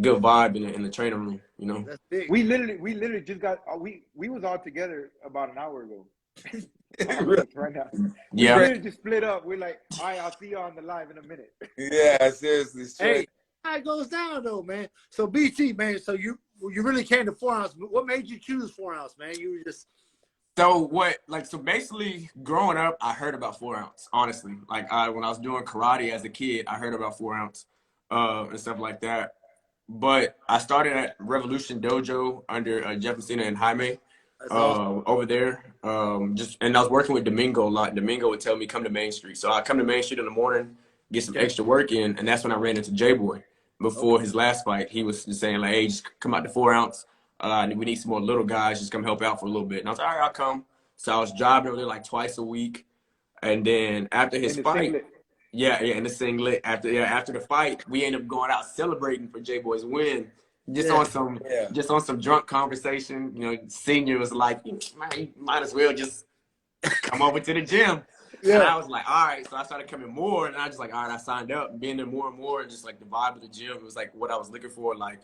good vibe in the training room. That's big. We literally just got we was all together about an hour ago. Right now. Yeah. We literally just split up. We're like, all right, I'll see you on the live in a minute. Yeah, seriously. Hey, how it goes down though, man. So BT, man. So you really came to 4 ounce. What made you choose 4 ounce, man? You were just. So basically growing up, I heard about 4 ounce, honestly. Like when I was doing karate as a kid, I heard about 4 ounce and stuff like that. But I started at Revolution Dojo under Jefferson and Jaime over there. And I was working with Domingo a lot. Domingo would tell me, come to Main Street. So I come to Main Street in the morning, get some extra work in, and that's when I ran into J-Boy. Before his last fight, he was just saying like, hey, just come out to 4 ounce. We need some more little guys. Just come help out for a little bit. And I was like, all right, I'll come. So I was driving over there like twice a week. And then after his fight, in the singlet. After the fight, we ended up going out celebrating for J-Boy's win. On some drunk conversation. Senior was like, you might as well just come over to the gym. Yeah. And I was like, all right. So I started coming more, and I just like, all right, I signed up, being there more and more, and just like the vibe of the gym was like what I was looking for, like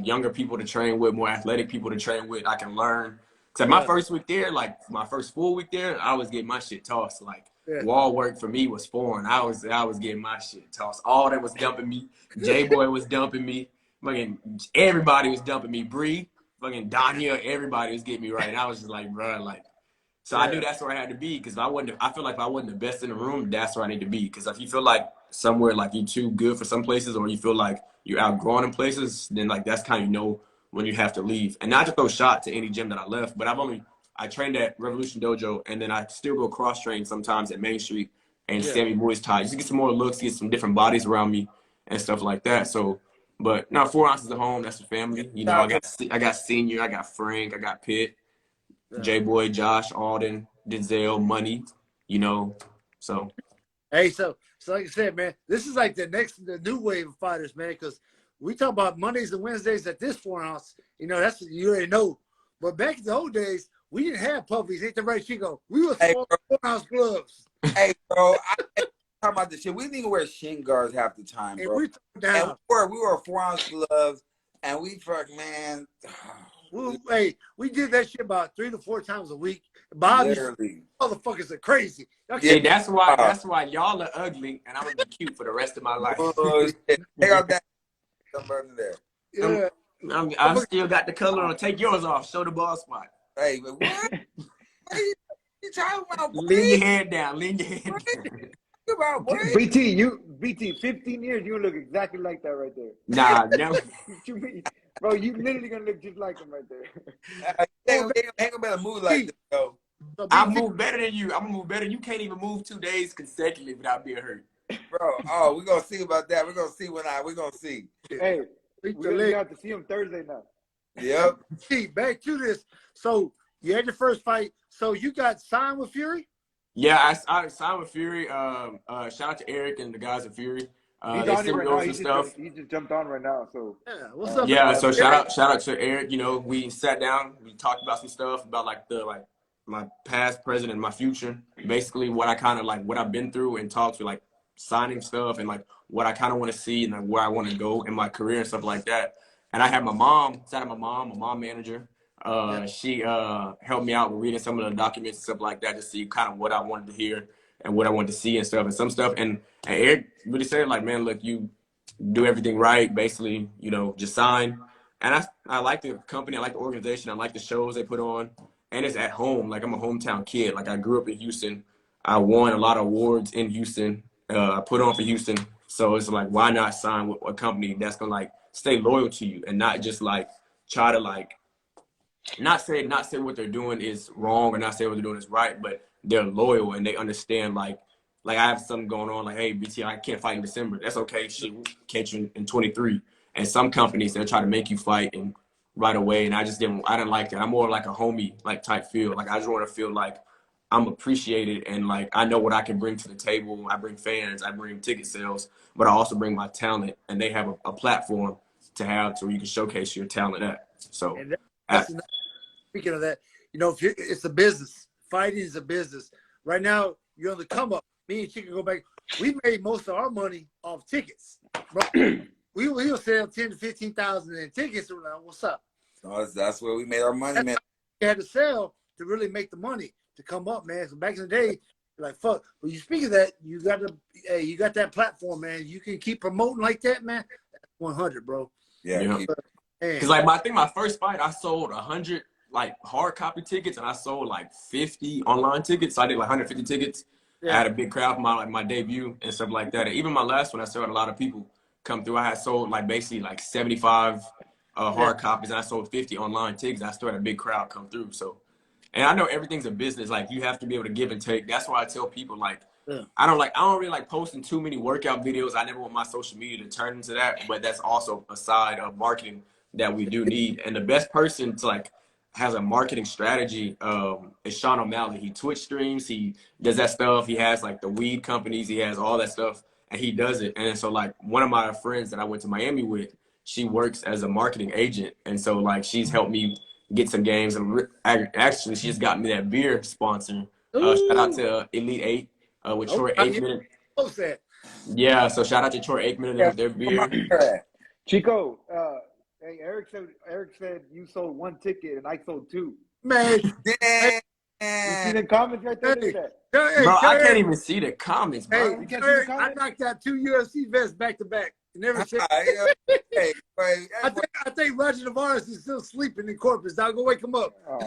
younger people to train with, more athletic people to train with. I can learn. Cause my first week there, like my first full week there, I was getting my shit tossed. Like wall work for me was foreign. I was getting my shit tossed. All that was dumping me. J Boy was dumping me. Fucking everybody was dumping me. Bree, fucking Danya, everybody was getting me right. And I was just like, bro, like. So I knew that's where I had to be, because I feel like if I wasn't the best in the room, that's where I need to be. Because if you feel like somewhere like you're too good for some places, or you feel like you're outgrowing in places, then like that's kind of, you know, when you have to leave. And not to throw shot to any gym that I left, but I trained at Revolution Dojo, and then I still go cross train sometimes at Main Street and Sammy Muay Thai, just to get some more looks, get some different bodies around me and stuff like that. So, but now 4 ounces at home, that's the family. You know, I got Senior, I got Frank, I got Pitt. J-Boy, Josh, Alden, Denzel, Money, you know, so. Hey, so like I said, man, this is like the new wave of fighters, man, because we talk about Mondays and Wednesdays at this 4 ounce. You know, that's you already know. But back in the old days, we didn't have puffies. Ain't the right, Chico? We were 4 ounce gloves. Hey, bro, talking about this shit. We didn't even wear shin guards half the time, bro. And down. And we wore 4 ounce gloves, and we man. We did that shit about 3 to 4 times a week. Bobby, motherfuckers are crazy. Okay. Yeah, that's why y'all are ugly, and I'm gonna be cute for the rest of my life. Oh, shit. Take out that number there. Yeah. I still got the color on. Take yours off. Show the ball spot. Hey, but what? What are you talking about? Lean your head down. Lean your head down. About what? BT, 15 years, you look exactly like that right there. Nah, never. What you mean? Bro, you literally gonna look just like him right there. Ain't gonna better move like this, though. I move better than you. I'm gonna move better. You can't even move 2 days consecutively without being hurt. Bro, we're gonna see about that. We're gonna see we're gonna see. Hey, we got to see him Thursday now. Yep. See, back to this. So you had your first fight. So you got signed with Fury? Yeah, I signed with Fury. Shout out to Eric and the guys at Fury. He's on it right now. He just jumped on right now. So yeah, what's up? Yeah, so shout out to Eric. You know, we sat down, we talked about some stuff about like my past, present, and my future. Basically, what I kind of like what I've been through, and talked to like signing stuff and like what I kind of want to see and like where I want to go in my career and stuff like that. And I had my mom, my mom manager. She helped me out with reading some of the documents and stuff like that to see kind of what I wanted to hear and what I wanted to see and stuff and some stuff. And Eric really said like, man, look, you do everything right. Basically, you know, just sign. And I like the company. I like the organization. I like the shows they put on. And it's at home. Like, I'm a hometown kid. Like, I grew up in Houston. I won a lot of awards in Houston. I put on for Houston. So it's like, why not sign with a company that's going to, like, stay loyal to you and not just, like, try to, like, not say what they're doing is wrong or not say what they're doing is right, but they're loyal and they understand, like I have something going on, like, hey, BT, I can't fight in December. That's okay. Shit, we'll catch you in 23. And some companies, they'll try to make you fight and right away. And I didn't like that. I'm more like a homie, like, type feel. Like, I just want to feel like I'm appreciated and, like, I know what I can bring to the table. I bring fans, I bring ticket sales, but I also bring my talent, and they have a platform to have where you can showcase your talent at. So, speaking of that, you know, it's a business. Fighting is a business. Right now, you're on the come up. Me and Chicken go back. We made most of our money off tickets. Bro, we'll sell 10 to 15,000 in tickets. What's up? So that's where we made our money, man. You had to sell to really make the money to come up, man. So back in the day, like, fuck. When you speak of that, you got that platform, man. You can keep promoting like that, man. That's 100, bro. Yeah. Because, like, I think my first fight, I sold 100 like hard copy tickets, and I sold like 50 online tickets. So I did like 150 tickets. Yeah. I had a big crowd for my debut and stuff like that. And even my last one, I still had a lot of people come through. I had sold like basically like 75 hard copies, and I sold 50 online tickets. I still had a big crowd come through. So, and I know everything's a business. Like, you have to be able to give and take. That's why I tell people, like, I don't really like posting too many workout videos. I never want my social media to turn into that, but that's also a side of marketing that we do need. And the best person to, like, has a marketing strategy is Sean O'Malley. He Twitch streams, he does that stuff. He has like the weed companies, he has all that stuff, and he does it. And so, like, one of my friends that I went to Miami with, she works as a marketing agent, and so, like, she's helped me get some games. And actually, she just got me that beer sponsor Shout out to Elite Eight with Troy Aikman. Yeah, so shout out to Troy Aikman and their beer. Chico, hey, Eric said you sold 1 ticket and I sold 2. Man, Damn. You see the comments right there? Look at that. hey, Bro, I can't even see the comments, bro. You can't see the Eric, I comments? knocked out 2 UFC vests back to back. Never said. Hey, wait, I think Roger Tavares is still sleeping in Corpus. I'll go wake him up. Oh,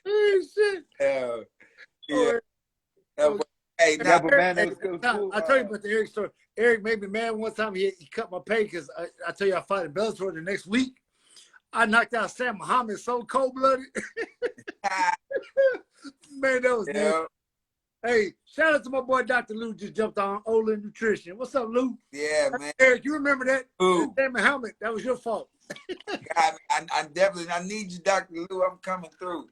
Hey, shit. yeah. Hey, yeah, now, but man, it was cool. I tell you about the Eric story. Eric made me mad one time. He cut my pay because I tell you I fight in Bellator the next week. I knocked out Sam Muhammad so cold-blooded. Man, that was nasty. Hey, shout out to my boy Dr. Lou just jumped on Ola Nutrition. What's up, Lou? yeah, man. Eric, you remember that? Ooh. Sam Muhammad, that was your fault. God, I definitely, I need you, Dr. Lou. I'm coming through.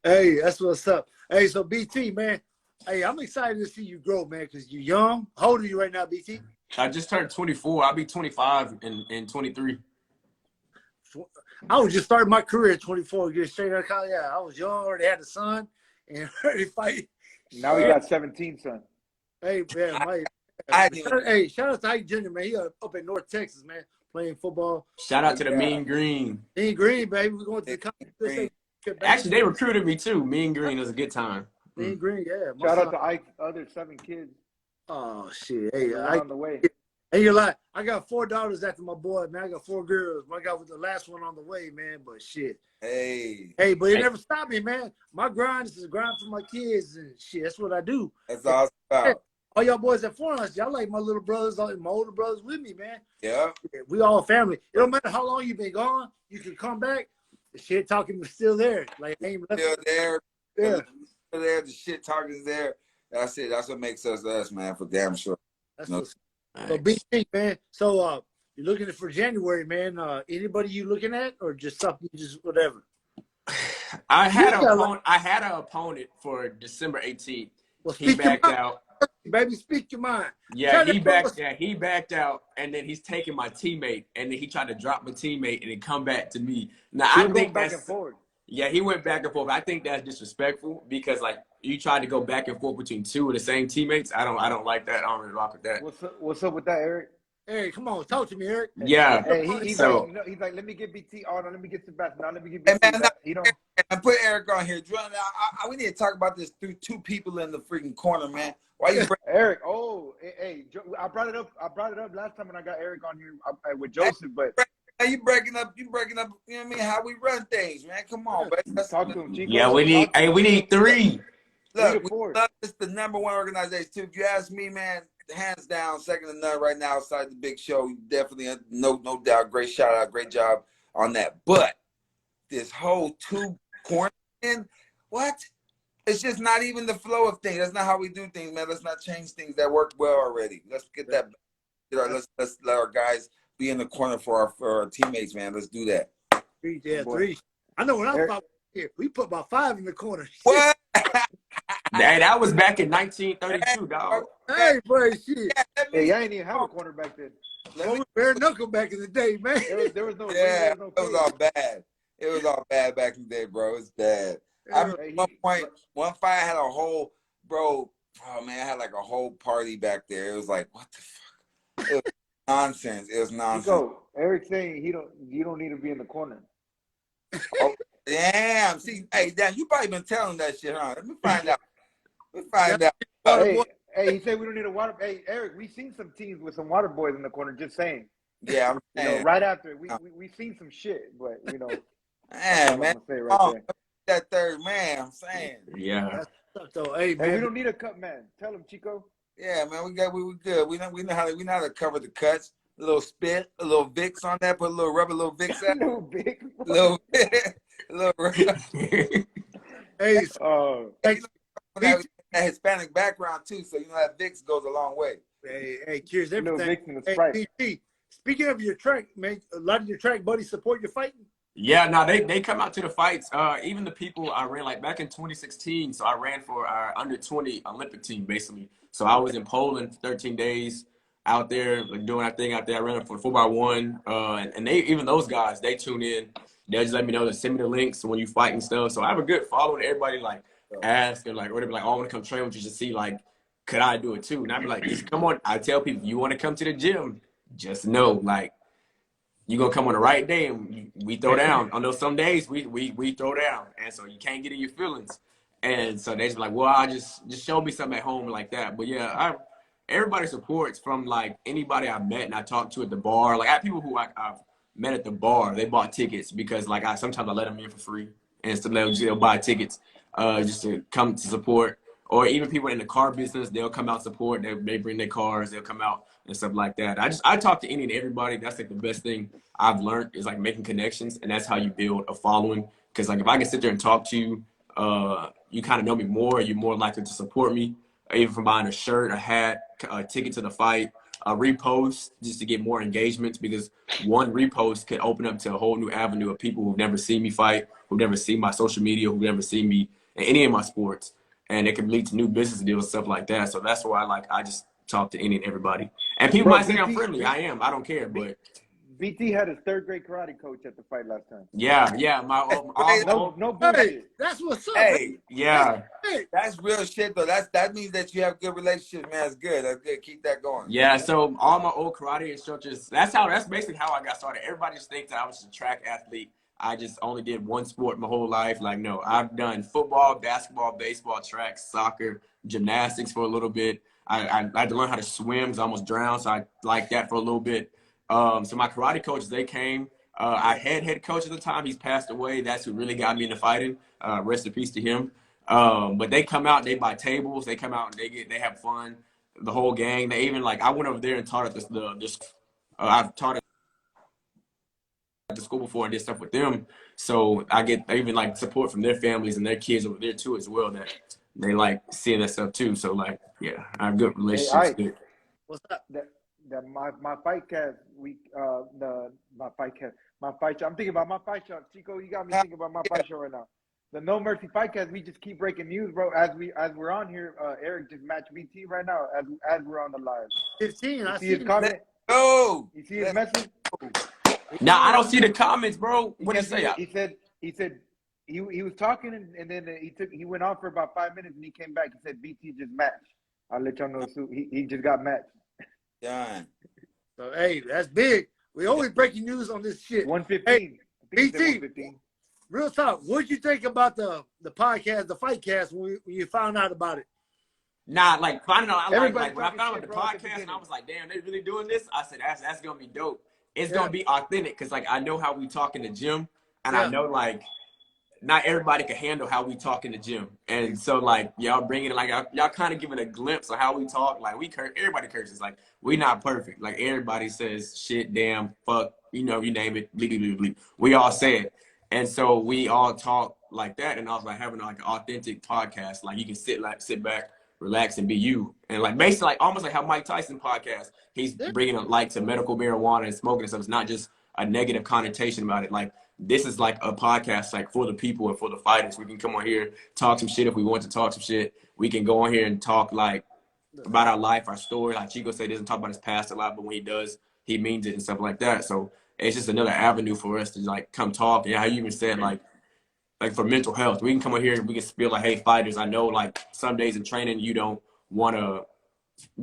Hey, that's what's up. Hey, so BT, man. Hey, I'm excited to see you grow, man, because you're young. How old are you right now, BT? I just turned 24. I'll be 25 in 23. I was just starting my career at 24, get straight out of college. Yeah, I was young, already had a son, and ready to fight. Now we got 17, son. Hey, man, hey, shout out to Ike Jr., man. He up in North Texas, man, playing football. Shout out to the Mean Green. Mean Green, baby. We're going to the college. Actually, they recruited me too. Mean Green was a good time. Mean Green, yeah. Shout out to Ike's other 7 kids. Oh, shit. Hey, on the way. Hey, you're like, I got 4 daughters after my boy, man. I got 4 girls. I got the last one on the way, man. But shit. Hey, but it never stopped me, man. My grind is a grind for my kids and shit. That's what I do. that's all it's about. All y'all boys at Forest, y'all like my little brothers, my older brothers with me, man. Yeah. We all family. It don't matter how long you been gone. You can come back. The shit talking is still there. Like ain't Still there. Yeah. Still there. The shit talking is there. That's it. That's what makes us, man, for damn sure. That's what's so BT, man. So you're looking for January, man. Anybody you looking at or just something just whatever? I had an opponent for December 18th. Well, he backed out. Baby, speak your mind. Yeah, he backed out, and then he's taking my teammate, and then he tried to drop my teammate and then come back to me. Now I think back and forth. Yeah, he went back and forth. I think that's disrespectful because like you tried to go back and forth between 2 of the same teammates. I don't like that. I don't really rock with that. What's up with that, Eric? Hey, come on, talk to me, Eric. Yeah. Hey, he's like, let me get BT. Oh, no, let me get Sebastian. No, let me get BT. Hey, man, You know, and put Eric on here. We need to talk about this through 2 people in the freaking corner, man. Why you Eric? Oh, hey, I brought it up last time when I got Eric on here with Joseph, but you breaking up, you know what I mean? How we run things, man. Come on, but let's talk to him, Chico. Yeah, we need 3. Look, it's the #1 organization too. If you ask me, man, hands down, second to none right now outside the big show. Definitely, no doubt. Great shout out, great job on that. But this whole 2 corner thing, what? It's just not even the flow of things. That's not how we do things, man. Let's not change things that worked well already. Let's get that. Let's let our guys be in the corner for our teammates, man. Let's do that. 3. I know when I was about here, we put about 5 in the corner. What? Hey, that was back in 1932, dog. Hey, boy, shit. Hey, I ain't even have a corner back then. Bare knuckle back in the day, man. There was no. Yeah, it was all bad. It was all bad back in the day, bro. It's bad. I remember one fight I had a whole, bro. Oh man, I had like a whole party back there. It was like, what the fuck? It was nonsense. It was nonsense. Chico, Eric's saying you don't need to be in the corner. Oh, damn. See, hey, damn, you probably been telling that shit, huh? Let me find out. Hey, he said we don't need a water. Hey, Eric, we seen some teams with some water boys in the corner. Just saying. Yeah, I'm saying. Right after we seen some shit, but man, that third man. I'm saying. Yeah. So hey, man, we don't need a cut man. Tell him, Chico. Yeah, man, we good. We know how to cover the cuts. A little spit, a little Vicks on that. Put a little rubber, a little Vicks out. No big. Little rubber. Hey, that Hispanic background too, so that Vicks goes a long way. Hey, cheers, everything. No Vicks in the Sprite. Hey, speaking of your track, man, a lot of your track buddies support your fighting. Yeah, no, they come out to the fights. Even the people I ran, like back in 2016, so I ran for our under-20 Olympic team, basically. So I was in Poland for 13 days out there, like doing our thing out there. I ran for 4x1, and even those guys, they tune in. they'll just let me know to send me the links when you fight and stuff. So I have a good following. Everybody like ask or like, or they be like, oh, I want to come train with you to see like, could I do it too? And I'd be like, just come on. I tell people, you want to come to the gym, just know like you're gonna come on the right day and we throw down. I know some days we throw down, and so you can't get in your feelings. And so they just be like, well, I just show me something at home like that. But yeah, everybody supports from like anybody I met and I talked to at the bar. Like I have people who I've met at the bar. They bought tickets because like sometimes I let them in for free and so they'll buy tickets just to come to support. Or even people in the car business, they'll come out support. They bring their cars. They'll come out and stuff like that. I talk to any and everybody. That's like the best thing I've learned is like making connections, and that's how you build a following. Because like if I can sit there and talk to you, you kind of know me more. You're more likely to support me, even from buying a shirt, a hat, a ticket to the fight, a repost, just to get more engagements. Because one repost could open up to a whole new avenue of people who've never seen me fight, who've never seen my social media, who've never seen me in any of my sports. And it can lead to new business deals and stuff like that. So that's why I just talk to any and everybody. And people might think I'm friendly. I am. I don't care. But BT had his 3rd grade karate coach at the fight last time. yeah. No bullshit. Hey, that's what's up. Hey, yeah. Hey, that's real shit though. That means that you have good relationships, man. That's good. That's good. Keep that going. Yeah. So all my old karate instructors, that's basically how I got started. Everybody just thinks that I was a track athlete. I just only did one sport my whole life. Like, no, I've done football, basketball, baseball, track, soccer, gymnastics for a little bit. I had to learn how to swim because I almost drowned, so I liked that for a little bit. So my karate coaches, they came. I had head coach at the time. He's passed away. That's who really got me into fighting. Rest in peace to him. But they come out, they buy tables. They come out and they have fun. The whole gang. They even like I went over there and taught at I've taught at the school before and did stuff with them. So I get even like support from their families and their kids over there too as well that they like seeing that stuff too. So like, yeah, I have good relationships. Hey, what's up? My fight cast my fight show. I'm thinking about my fight show. Chico, you got me thinking about my fight show right now. The No Mercy Fightcast, we just keep breaking news, bro. As we're on here, Eric just matched BT right now as we're on the live. 15. I see his comment. Oh, you see his message? Nah, I don't see the comments, bro. What did he say? He said he was talking and then he went on for about 5 minutes and he came back. He said BT just matched. I'll let y'all know soon. He just got matched. done. So hey, that's big. We always breaking news on this shit. 115. Hey, BT, real talk. What'd you think about the podcast, the Fightcast, when you found out about it? Nah, like finding out, when I found out about the bro, podcast, and I was like, damn, they really doing this? I said, that's gonna be dope. It's gonna be authentic because like I know how we talk in the gym, and I know like not everybody can handle how we talk in the gym, and so like y'all bringing it, like y'all kind of giving a glimpse of how we talk. Like we curse, everybody curses. Like we not perfect. Like everybody says shit, damn, fuck, you know, you name it, bleep, bleep, bleep, bleep. We all say it, and so we all talk like that. And I was like having like an authentic podcast. Like you can sit back, relax, and be you. And like basically like almost like how Mike Tyson podcast, he's bringing it like to medical marijuana and smoking and stuff. It's not just a negative connotation about it. Like this is like a podcast like for the people and for the fighters. We can come on here, talk some shit if we want to talk some shit. We can go on here and talk like about our life, our story. Like Chico said, he doesn't talk about his past a lot, but when he does, he means it and stuff like that. So it's just another avenue for us to like come talk. And how you even said like for mental health, we can come on here and we can spill like, hey, fighters, I know like some days in training you don't want to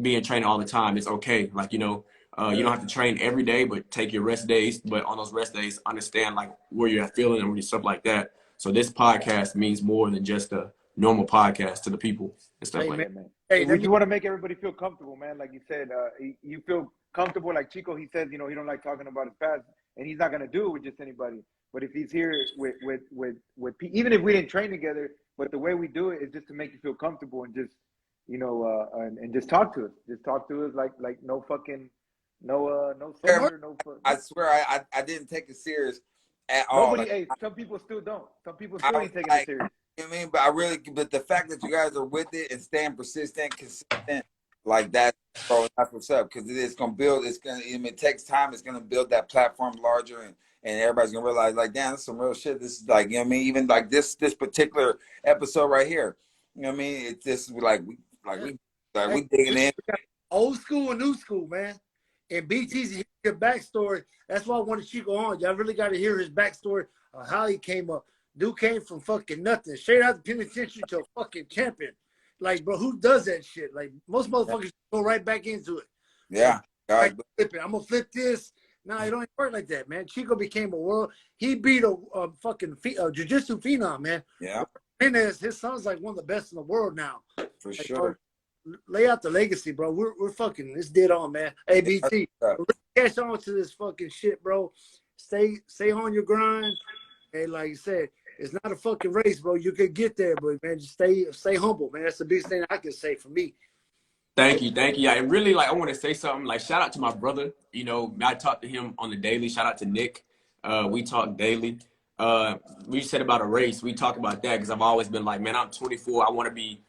be in training all the time. It's okay. Like, you know, you don't have to train every day, but take your rest days. But on those rest days, understand like where you're feeling and stuff like that. So this podcast means more than just a normal podcast to the people and stuff like that. Hey, we just want to make everybody feel comfortable, man. Like you said, you feel comfortable. Like Chico, he says, you know, he don't like talking about his past, and he's not gonna do it with just anybody. But if he's here with even if we didn't train together, but the way we do it is just to make you feel comfortable and just, you know, and just talk to us. Just talk to us like no fucking. No slander, no. I swear, I didn't take it serious at all. Nobody, hey, some people still don't. Some people still ain't taking it serious. You know what I mean? But the fact that you guys are with it and staying persistent, consistent, like that, bro, that's what's up. Because it's gonna build. It takes time. It's gonna build that platform larger, and everybody's gonna realize, like, damn, this is some real shit. This is like, you know what I mean? Even like this particular episode right here. You know what I mean? It's just we digging in. Old school and new school, man. And BT's your backstory. That's why I wanted Chico on. Y'all really got to hear his backstory how he came up. Dude came from fucking nothing, straight out the penitentiary to a fucking champion. Like, bro, who does that shit? Like, most motherfuckers go right back into it. Yeah. Like, flip it. I'm gonna flip this. Nah, it don't work like that, man. Chico became a world. He beat a fucking jiu-jitsu phenom, man. Yeah. And his son's like one of the best in the world now. For like, sure. Bro, lay out the legacy, bro. We're fucking, it's dead on, man. Hey, BT, catch on to this fucking shit, bro. Stay on your grind. Hey, like you said, it's not a fucking race, bro. You could get there, but man, just stay humble, man. That's the biggest thing I can say for me. Thank you. I really I want to say something. Like, shout out to my brother. You know, I talk to him on the daily. Shout out to Nick. We talk daily. We said about a race. We talk about that because I've always been like, man, I'm 24. I want to be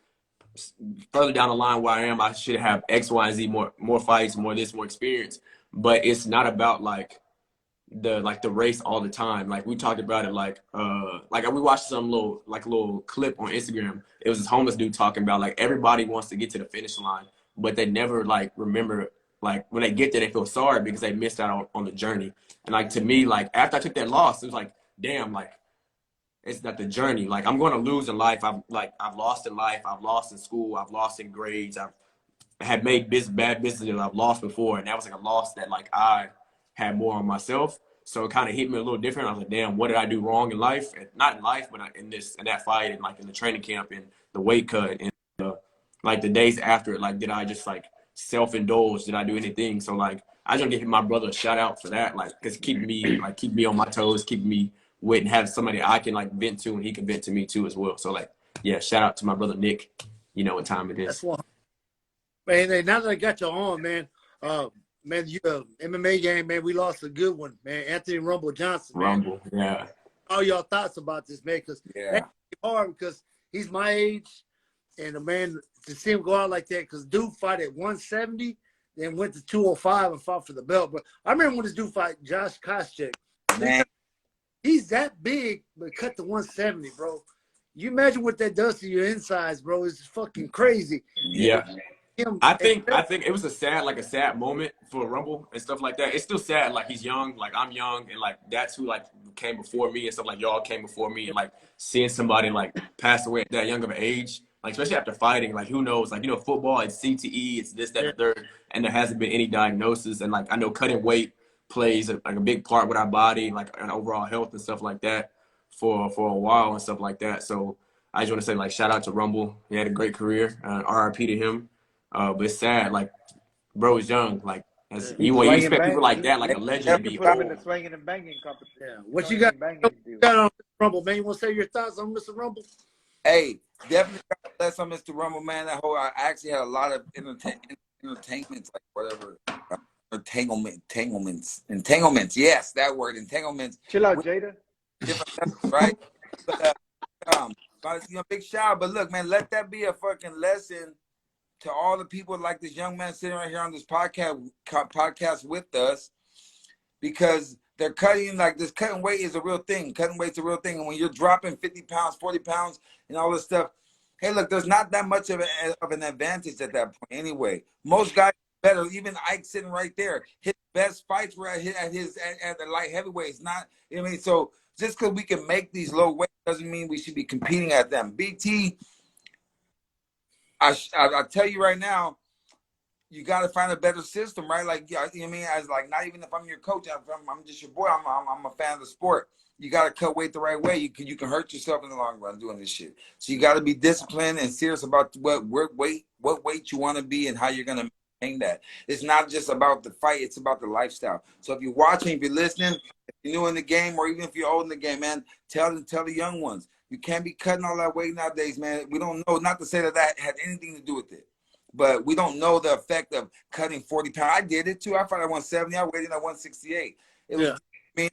further down the line where I am. I should have X, Y, and Z, more fights, more this, more experience. But it's not about the race all the time. Like, we talked about it like we watched some little clip on Instagram. It was this homeless dude talking about like everybody wants to get to the finish line, but they never like remember, like when they get there they feel sorry because they missed out on the journey. And like, to me, like after I took that loss, it was like, damn, like it's not the journey. Like, I'm going to lose in life. I've lost in life. I've lost in school. I've lost in grades. I've had made bad business that I've lost before. And that was like a loss that like I had more on myself. So it kind of hit me a little different. I was like, damn, what did I do wrong in life? And not in life, but in that fight and like in the training camp and the weight cut and like the days after it. Like, did I just like self-indulge? Did I do anything? So like, I just want to give my brother a shout out for that. Like, cause keep me on my toes, keep me with, and have somebody I can like vent to and he can vent to me too as well. So like, yeah, shout out to my brother Nick. You know what time it is. That's one. Man, hey, now that I got you on, man, man, you MMA game, man, we lost a good one, man. Anthony Rumble Johnson, man. Rumble, yeah. All y'all thoughts about this, man? Because that's hard because he's my age, and the man to see him go out like that, because dude fought at 170, then went to 205 and fought for the belt. But I remember when this dude fight Josh Koscheck. Man, he's that big, but cut to 170, bro. You imagine what that does to your insides, bro. It's fucking crazy. Yeah. I think it was a sad moment for Rumble and stuff like that. It's still sad, like he's young, like I'm young, and like that's who like came before me and stuff, like y'all came before me, and like seeing somebody like pass away at that young of an age, like especially after fighting, like who knows, like, you know, football, it's CTE, it's this, that, and third, and there hasn't been any diagnosis, and like I know cutting weight plays like a big part with our body, like and overall health and stuff like that for a while and stuff like that. So I just want to say, like, shout out to Rumble. He had a great career. RIP to him. But it's sad, like, bro is young. Like, you expect people like that, like a legend, to be put him old. in the swinging and banging competition. Yeah. What you got on Rumble, man? You want to say your thoughts on Mr. Rumble? Hey, definitely got less on Mr. Rumble, man. I actually had a lot of entertainments, like whatever. Entanglements. Yes, that word, entanglements. Chill out, Jada. Right? But, you know, big shout out. But look, man, let that be a fucking lesson to all the people like this young man sitting right here on this podcast with us, because they're cutting, like, this cutting weight is a real thing. Cutting weight's a real thing. And when you're dropping 50 pounds, 40 pounds, and all this stuff, hey, look, there's not that much of an advantage at that point anyway. Most guys better. Even Ike sitting right there, his best fights were at the light heavyweights. Not, you know what I mean? So just because we can make these low weights doesn't mean we should be competing at them. BT, I tell you right now, you got to find a better system, right? Like, you know what I mean? As like, not even if I'm your coach, I'm just your boy. I'm a fan of the sport. You got to cut weight the right way. You can hurt yourself in the long run doing this shit. So you got to be disciplined and serious about what weight you want to be and how you're gonna maintain that. It's not just about the fight; it's about the lifestyle. So if you're watching, if you're listening, if you're new in the game, or even if you're old in the game, man, tell the young ones, you can't be cutting all that weight nowadays, man. We don't know. Not to say that had anything to do with it, but we don't know the effect of cutting 40 pounds. I did it too. I fought at 170. I weighed in at 168. It was. I mean,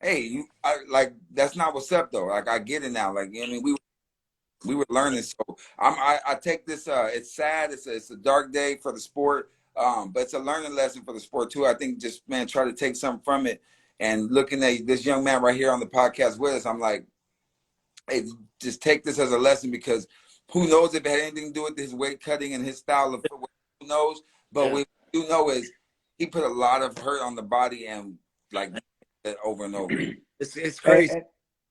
hey, like, that's not what's up though. Like, I get it now. Like, you know what I mean, we were learning. So I take this. It's sad. It's a dark day for the sport. But it's a learning lesson for the sport too. I think just, man, try to take something from it. And looking at this young man right here on the podcast with us, I'm like, hey, just take this as a lesson, because who knows if it had anything to do with his weight cutting and his style of footwear. Who knows? But what we do know is he put a lot of hurt on the body, and like, over and over. It's crazy.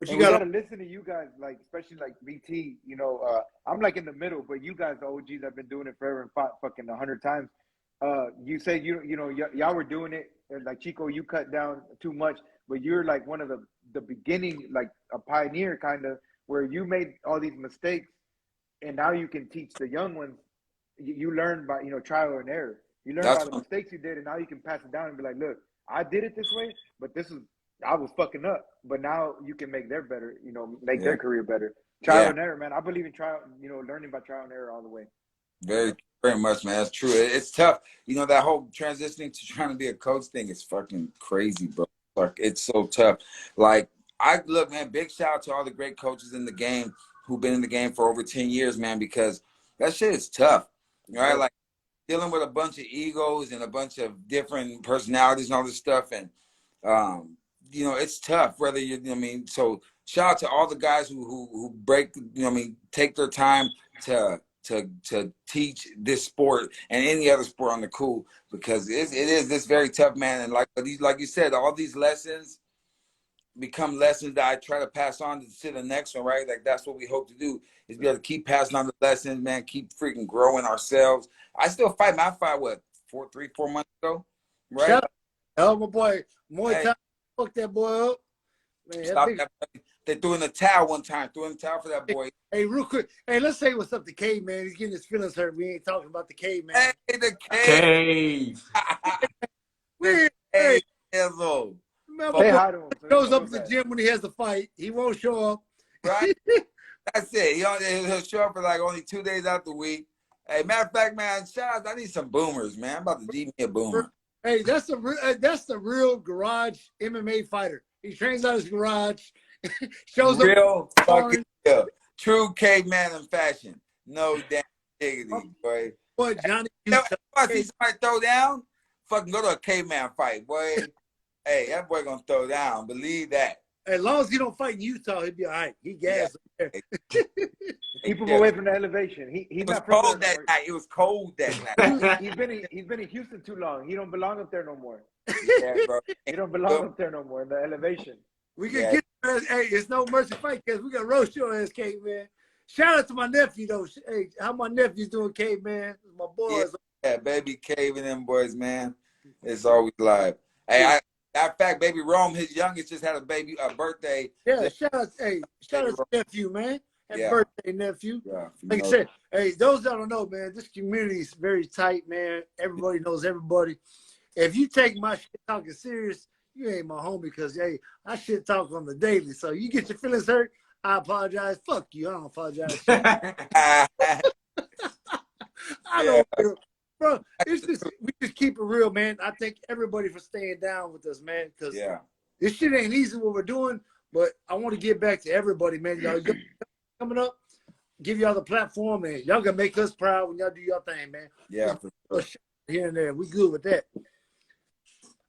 But And you we got gotta listen to you guys, like especially like BT. You know, I'm like in the middle, but you guys, the OGs, have been doing it forever and fought fucking 100 times. You say y'all were doing it, and like Chico, you cut down too much, but you're like one of the beginning, like a pioneer kind of, where you made all these mistakes, and now you can teach the young ones. You learn by trial and error. You learn by That's the mistakes you did, and now you can pass it down and be like, look, I did it this way, but I was fucking up. But now you can make their better, make their career better. Trial and error, man. I believe in trial, learning by trial and error all the way. very, very much, man. That's true. It's tough. That whole transitioning to trying to be a coach thing is fucking crazy, bro. Like, it's so tough. Like, look, man, big shout out to all the great coaches in the game who've been in the game for over 10 years, man, because that shit is tough. Right? Like, dealing with a bunch of egos and a bunch of different personalities and all this stuff. And, it's tough, whether so shout out to all the guys who break, take their time to teach this sport and any other sport on the cool, because it is this very tough, man. And like you said, all these lessons become lessons that I try to pass on to the next one, right? Like, that's what we hope to do, is be able to keep passing on the lessons, man, keep freaking growing ourselves. I still fight. My fight, what, 4 months ago, right? Shout out, my boy, Muay Thai, fuck that boy up. Man, Stop that. They threw in the towel one time, for that boy. Hey, real quick. Hey, let's say what's up to Cave, man. He's getting his feelings hurt. We ain't talking about the Cave, man. Hey, the cave. Hey, Ezo. Say hi to him. He goes up to the gym when he has to fight. He won't show up. Right? That's it. He'll show up for like only 2 days out the week. Hey, matter of fact, man, shout out. I need some boomers, man. I'm about to need me a boomer. Hey, that's the real garage MMA fighter. He trains out his garage. Shows real up. Fucking real. True caveman in fashion. No damn diggity, boy. Boy, Johnny. If I see somebody throw down, fucking go to a caveman fight, boy. Hey, that boy gonna throw down. Believe that. As long as he don't fight in Utah, he'll be all right. He gassed up there. Keep him away from the elevation. It was cold that night. It was cold that night. He's been in Houston too long. He don't belong up there no more. Yeah, bro. He don't belong up there no more in the elevation. We can get hey, it's no mercy fight because we got roast your ass, Cave, man. Shout out to my nephew though. Hey, how my nephew's doing, Cave, man. My boys. Yeah, baby Cave and them boys, man. It's always live. Hey, in fact, baby Rome, his youngest, just had a birthday. Yeah, shout out to nephew, man. Happy birthday, nephew. Yeah, like I said, hey, those that don't know, man, this community is very tight, man. Everybody knows everybody. If you take my shit talking serious, you ain't my homie, because, hey, I shit talk on the daily. So you get your feelings hurt, I apologize. Fuck you. I don't apologize. I don't, bro. It's just, we just keep it real, man. I thank everybody for staying down with us, man, because this shit ain't easy what we're doing, but I want to get back to everybody, man. Y'all coming up, give y'all the platform, and y'all gonna make us proud when y'all do your thing, man. Yeah. Here and there. We good with that.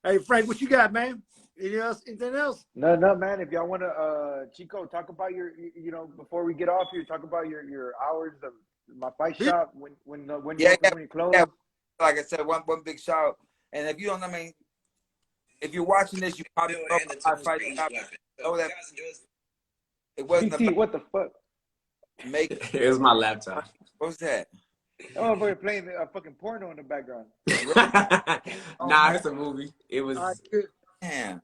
Hey, Frank, what you got, man? Anything else? No, man. If y'all want to, Chico, talk about your, before we get off here, talk about your hours of my fight shop when you close. Yeah. Like I said, one big shout. And if you don't, if you're watching this, you probably know my fight shop. Know that it wasn't. PT, what the fuck? It was my laptop. What's that? Oh, we're playing a fucking porno in the background. Nah, it's a movie. It was. Damn.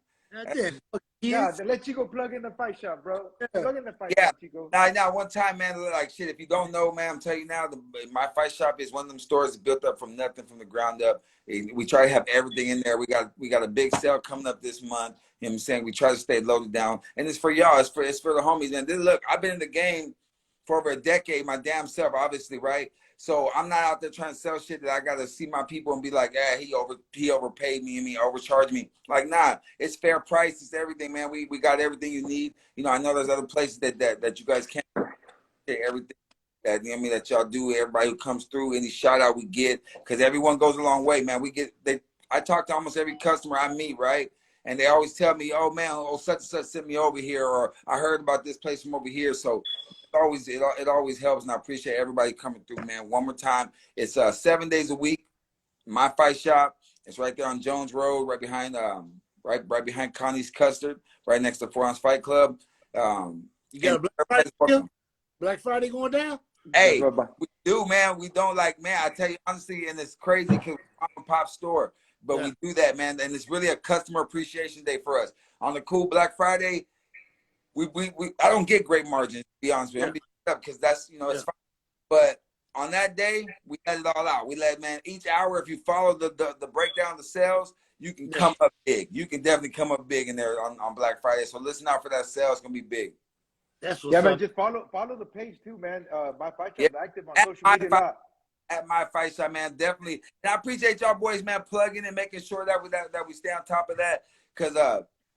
Yeah, let Chico plug in the fight shop, bro. Plug in the fight shop, Chico. Now, one time, man, like shit, if you don't know, man, I'm telling you now, my fight shop is one of them stores built up from nothing, from the ground up. We try to have everything in there. We got a big sale coming up this month. You know what I'm saying? We try to stay loaded down. And it's for y'all. It's for the homies. And then, look, I've been in the game for over a decade, my damn self, obviously, right? So I'm not out there trying to sell shit that I got to see my people and be like, he overpaid me and overcharged me. Like, nah, it's fair price. It's everything, man. We got everything you need. I know there's other places that you guys can't get everything that, that y'all do. Everybody who comes through, any shout out we get, because everyone goes a long way, man. I talk to almost every customer I meet, right? And they always tell me, oh man, such and such sent me over here, or I heard about this place from over here. So it always helps, and I appreciate everybody coming through, man. One more time, it's 7 days a week. My fight shop. It's right there on Jones Road, right behind Connie's Custard, right next to 4 Ounce Fight Club. You got a Black Friday going down? Hey, we do, man. We don't like, man, I tell you honestly, and it's crazy because we're a pop store, but we do that, man. And it's really a customer appreciation day for us. On the cool Black Friday, I don't get great margins, to be honest with you. I'm being up because that's, you know, it's fine. But on that day, we let it all out. We let, man, each hour, if you follow the breakdown of the sales, you can come up big. You can definitely come up big in there on Black Friday. So listen out for that sale. It's going to be big. That's what's up. Man, just follow the page too, man. My Fight Shop is active on social media a lot. At My Fight Shop, man, definitely. And I appreciate y'all boys, man, plugging and making sure that we stay on top of that. Because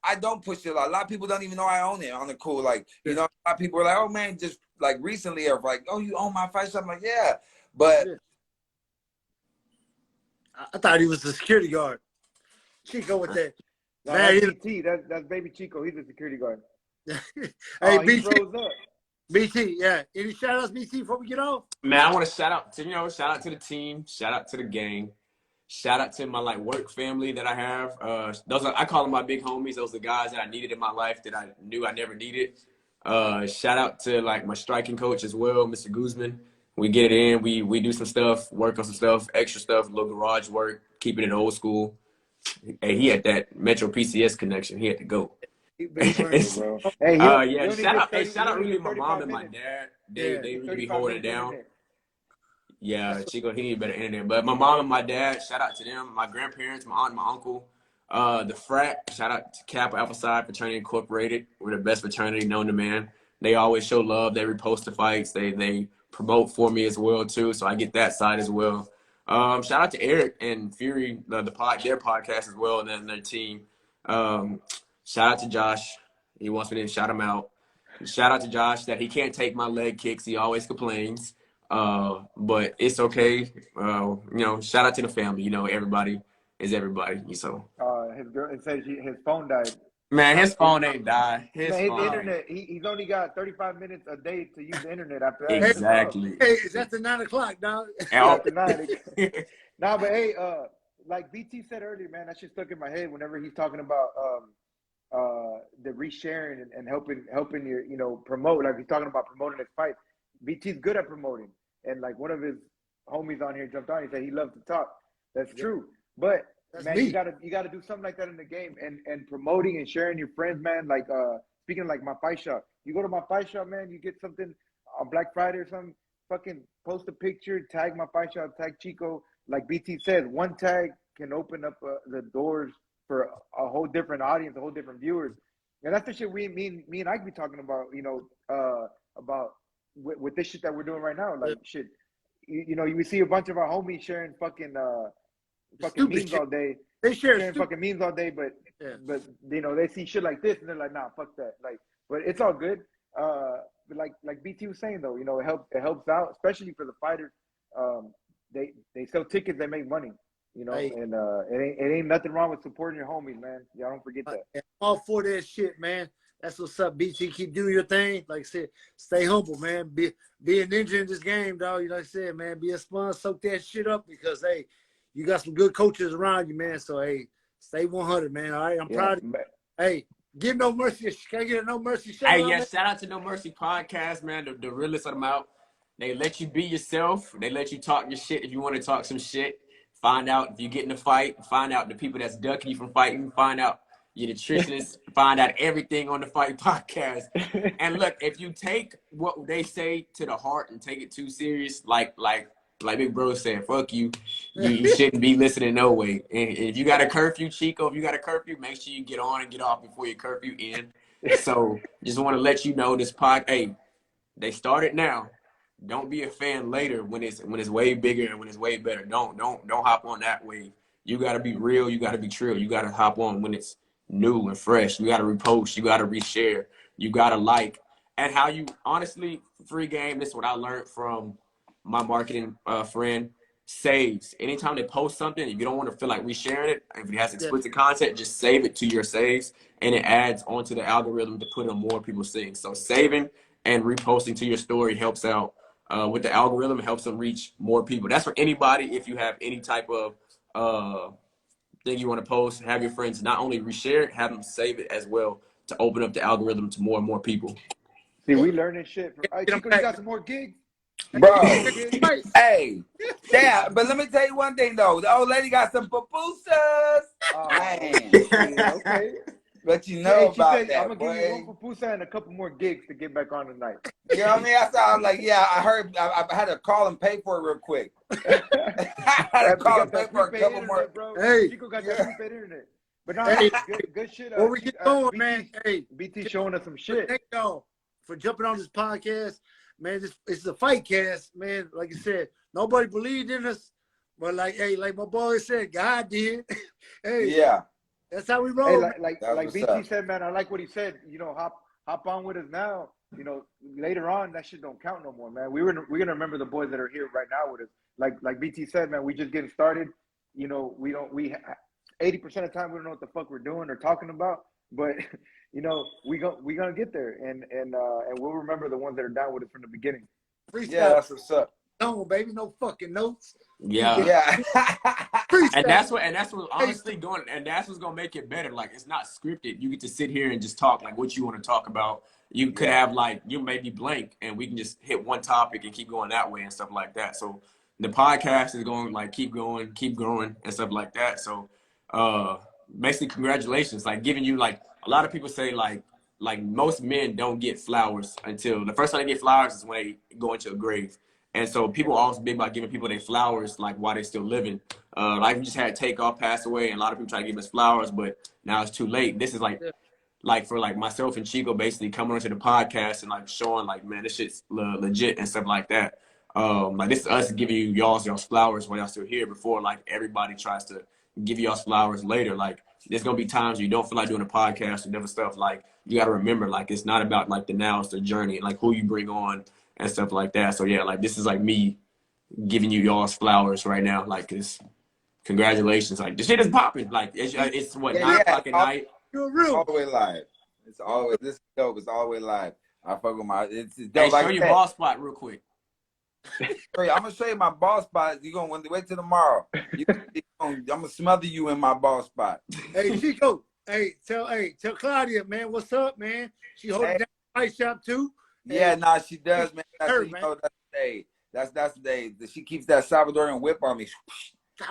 I don't push it a lot. A lot of people don't even know I own it on the cool. Like, you know, a lot of people are like, oh, man, just like recently are like, oh, you own My Fight Shop? I'm like, yeah. But I thought he was the security guard. Chico with that. No, that's BT. That's baby Chico. He's the security guard. Hey, BT. He froze up. BT, yeah. Any shout outs, BT, before we get off? Man, I want to shout out to, shout out to the team, shout out to the gang, shout out to my work family that I have. I call them my big homies. Those are the guys that I needed in my life that I knew I never needed. Shout out to my striking coach as well, Mr. Guzman. We get it in, we do some stuff, work on some stuff, extra stuff, a little garage work, keeping it old school. Hey, he had that Metro PCS connection. He had to go. Hey, shout out really my mom and my dad. They really be holding it down. Yeah, Chico, he need better internet. But my mom and my dad, shout out to them. My grandparents, my aunt, and my uncle. The frat, shout out to Kappa Alpha Psi Fraternity Incorporated. We're the best fraternity known to man. They always show love. They repost the fights. They promote for me as well too. So I get that side as well. Shout out to Eric and Fury, their podcast as well, and then their team. Shout out to Josh. He wants me to shout him out. Shout out to Josh that he can't take my leg kicks. He always complains. But it's okay. Shout out to the family. Everybody is everybody. So his girl, it says his phone died. Man, his phone ain't died. His internet. He's only got 35 minutes a day to use the internet after that. Exactly. Hey, is that the 9 o'clock, dog? After 9. Nah, but hey, like BT said earlier, man, that shit stuck in my head whenever he's talking about the resharing and helping your promote. Like he's talking about promoting his fight. BT's good at promoting, and like one of his homies on here jumped on. He said he loves to talk. That's true, but man, you gotta do something like that in the game and promoting and sharing your friends, man. Like speaking of like My Fight Shop, you go to My Fight Shop, man, you get something on Black Friday or something. Fucking post a picture, tag My Fight Shop, tag Chico. Like BT said, one tag can open up the doors for a whole different audience, a whole different viewers. And that's the shit me and I be talking about, about with this shit that we're doing right now. Like shit, you see a bunch of our homies sharing fucking memes shit all day. They sharing fucking memes all day, but they see shit like this and they're like, nah, fuck that. Like, but it's all good. But like BT was saying though, it helps out, especially for the fighters. They sell tickets, they make money. And it ain't nothing wrong with supporting your homies, man. Y'all don't forget that. I'm all for that shit, man. That's what's up, BT. Keep doing your thing. Like I said, stay humble, man. Be a ninja in this game, dog. Like I said, man, be a sponge, soak that shit up because, hey, you got some good coaches around you, man. So, hey, stay 100, man. All right, I'm proud of you. Hey, give No Mercy. Can I get a No Mercy shout out? Hey, yeah, shout out to No Mercy Podcast, man. The realest of them out. They let you be yourself. They let you talk your shit if you want to talk some shit. Find out if you get in a fight. Find out the people that's ducking you from fighting. Find out your nutritionist. Find out everything on the Fight Podcast. And look, if you take what they say to the heart and take it too serious, like Big Bro said, fuck you. You shouldn't be listening no way. And if you got a curfew, Chico, if you got a curfew, make sure you get on and get off before your curfew end. So just want to let you know this hey, they started now. Don't be a fan later when it's way bigger and when it's way better. Don't hop on that wave. You gotta be real. You gotta be true. You gotta hop on when it's new and fresh. You gotta repost. You gotta reshare. You gotta like. And how you honestly free game. This is what I learned from my marketing friend. Saves. Anytime they post something, if you don't want to feel like resharing it, if it has explicit content, just save it to your saves, and it adds onto the algorithm to put on more people's things. So saving and reposting to your story helps out. With the algorithm, it helps them reach more people. That's for anybody. If you have any type of thing you want to post, have your friends not only reshare it, have them save it as well to open up the algorithm to more and more people. See, we learning shit. Chico, you got some more gigs? Bro, hey, damn, but let me tell you one thing though. The old lady got some pupusas. Man, okay. But you know about said, that, I'm gonna give you one pupusa and a couple more gigs to get back on tonight. You know what I mean? I was like, yeah, I heard. I had to call and pay for it real quick. I had to call and pay for a couple more. Bro. Hey, Chico got that prepaid internet. But no, hey, good shit. What we get going, BT, man? Hey, BT showing us some shit. Thank y'all for jumping on this podcast, man. It's a fight cast, man. Like I said, nobody believed in us, but like my boy said, God did. Hey, yeah, that's how we roll. Hey, like BT up. said, man. I like what he said. You know, hop on with us now. You know, later on that shit don't count no more, man. We're gonna remember the boys that are here right now with us. Like BT said, man. We just getting started. You know, we 80% of the time we don't know what the fuck we're doing or talking about, but you know, we gonna get there, and we'll remember the ones that are down with it from the beginning. Freestyle. Yeah, that's what's up. No, baby, no fucking notes. Yeah. And that's what honestly going, and that's what's gonna make it better. Like, it's not scripted. You get to sit here and just talk like what you want to talk about. You could have like, you may be blank, and we can just hit one topic and keep going that way and stuff like that. So the podcast is going like keep growing and stuff like that. So basically, congratulations. Like, giving you, like, a lot of people say like most men don't get flowers until the first time they get flowers is when they go into a grave. And so people are also big about giving people their flowers like while they're still living. Like, we just had Takeoff pass away, and a lot of people try to give us flowers, but now it's too late. This is like for like myself and Chico basically coming onto the podcast and like showing like, man, this shit's legit and stuff like that. Like, this is us giving you y'all's flowers while y'all still here before like everybody tries to give y'all's flowers later. Like, there's gonna be times you don't feel like doing a podcast or different stuff. Like, you gotta remember, like, it's not about like the now, it's the journey and like who you bring on and stuff like that. So yeah, like, this is like me giving you y'all's flowers right now. Like, this, congratulations. Like, the shit is popping. Like, it's what, 9 o'clock at night. You're real. All the way live. It's always this is dope. It's all the way live. I fuck with my. It's dope. Hey, like show your ball spot real quick. I'm gonna show you my ball spot. You gonna wait till tomorrow. I'm gonna smother you in my ball spot. Hey, Chico. Tell Claudia, man, what's up, man? She holding down the fight shop too. Yeah, nah, she does, man. That's the day. She keeps that Salvadorian whip on me.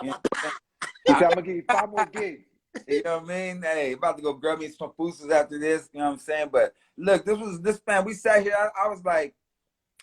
You know I'm gonna give you 5 more gigs. You know what I mean? Hey, about to go grab me some boosters after this. You know what I'm saying? But look, this man. We sat here. I was like,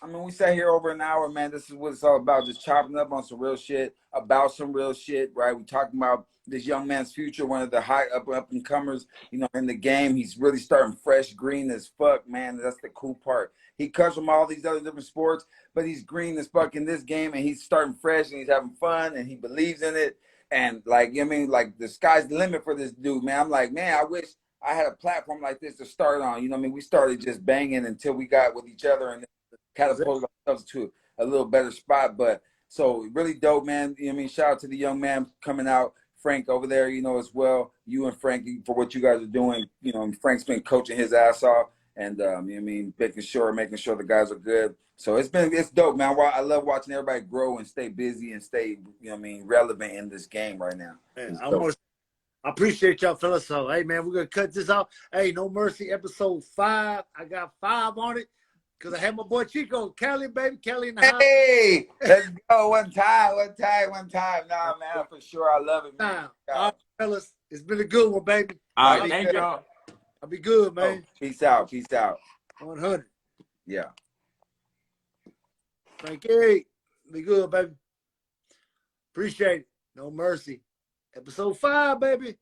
we sat here over an hour, man. This is what it's all about. Just chopping up on some real shit, about some real shit, right? We talking about this young man's future, one of the high up and comers, you know, in the game. He's really starting fresh, green as fuck, man. That's the cool part. He comes from all these other different sports, but he's green as fuck in this game, and he's starting fresh, and he's having fun, and he believes in it. And like, you know what I mean? Like, the sky's the limit for this dude, man. I'm like, man, I wish I had a platform like this to start on. You know what I mean? We started just banging until we got with each other and catapulted ourselves to a little better spot. But so really dope, man. You know what I mean? Shout out to the young man coming out, Frank over there, you know, as well. You and Frank, for what you guys are doing. You know, Frank's been coaching his ass off, and you know what I mean, making sure the guys are good. So it's dope, man. I love watching everybody grow and stay busy and stay, you know what I mean, relevant in this game right now. Man, I appreciate y'all, fellas. So, hey, man, we're going to cut this out. Hey, No Mercy, episode 5. I got 5 on it because I had my boy Chico, Kelly, baby. Kelly in the house. Hey, let's go one time. Nah, man, for sure. I love it, man. All right, fellas. It's been a good one, baby. All right, thank y'all. I'll be good, man. Oh, peace out. 100. Yeah. Frankie, be good, baby. Appreciate it. No Mercy. Episode 5, baby.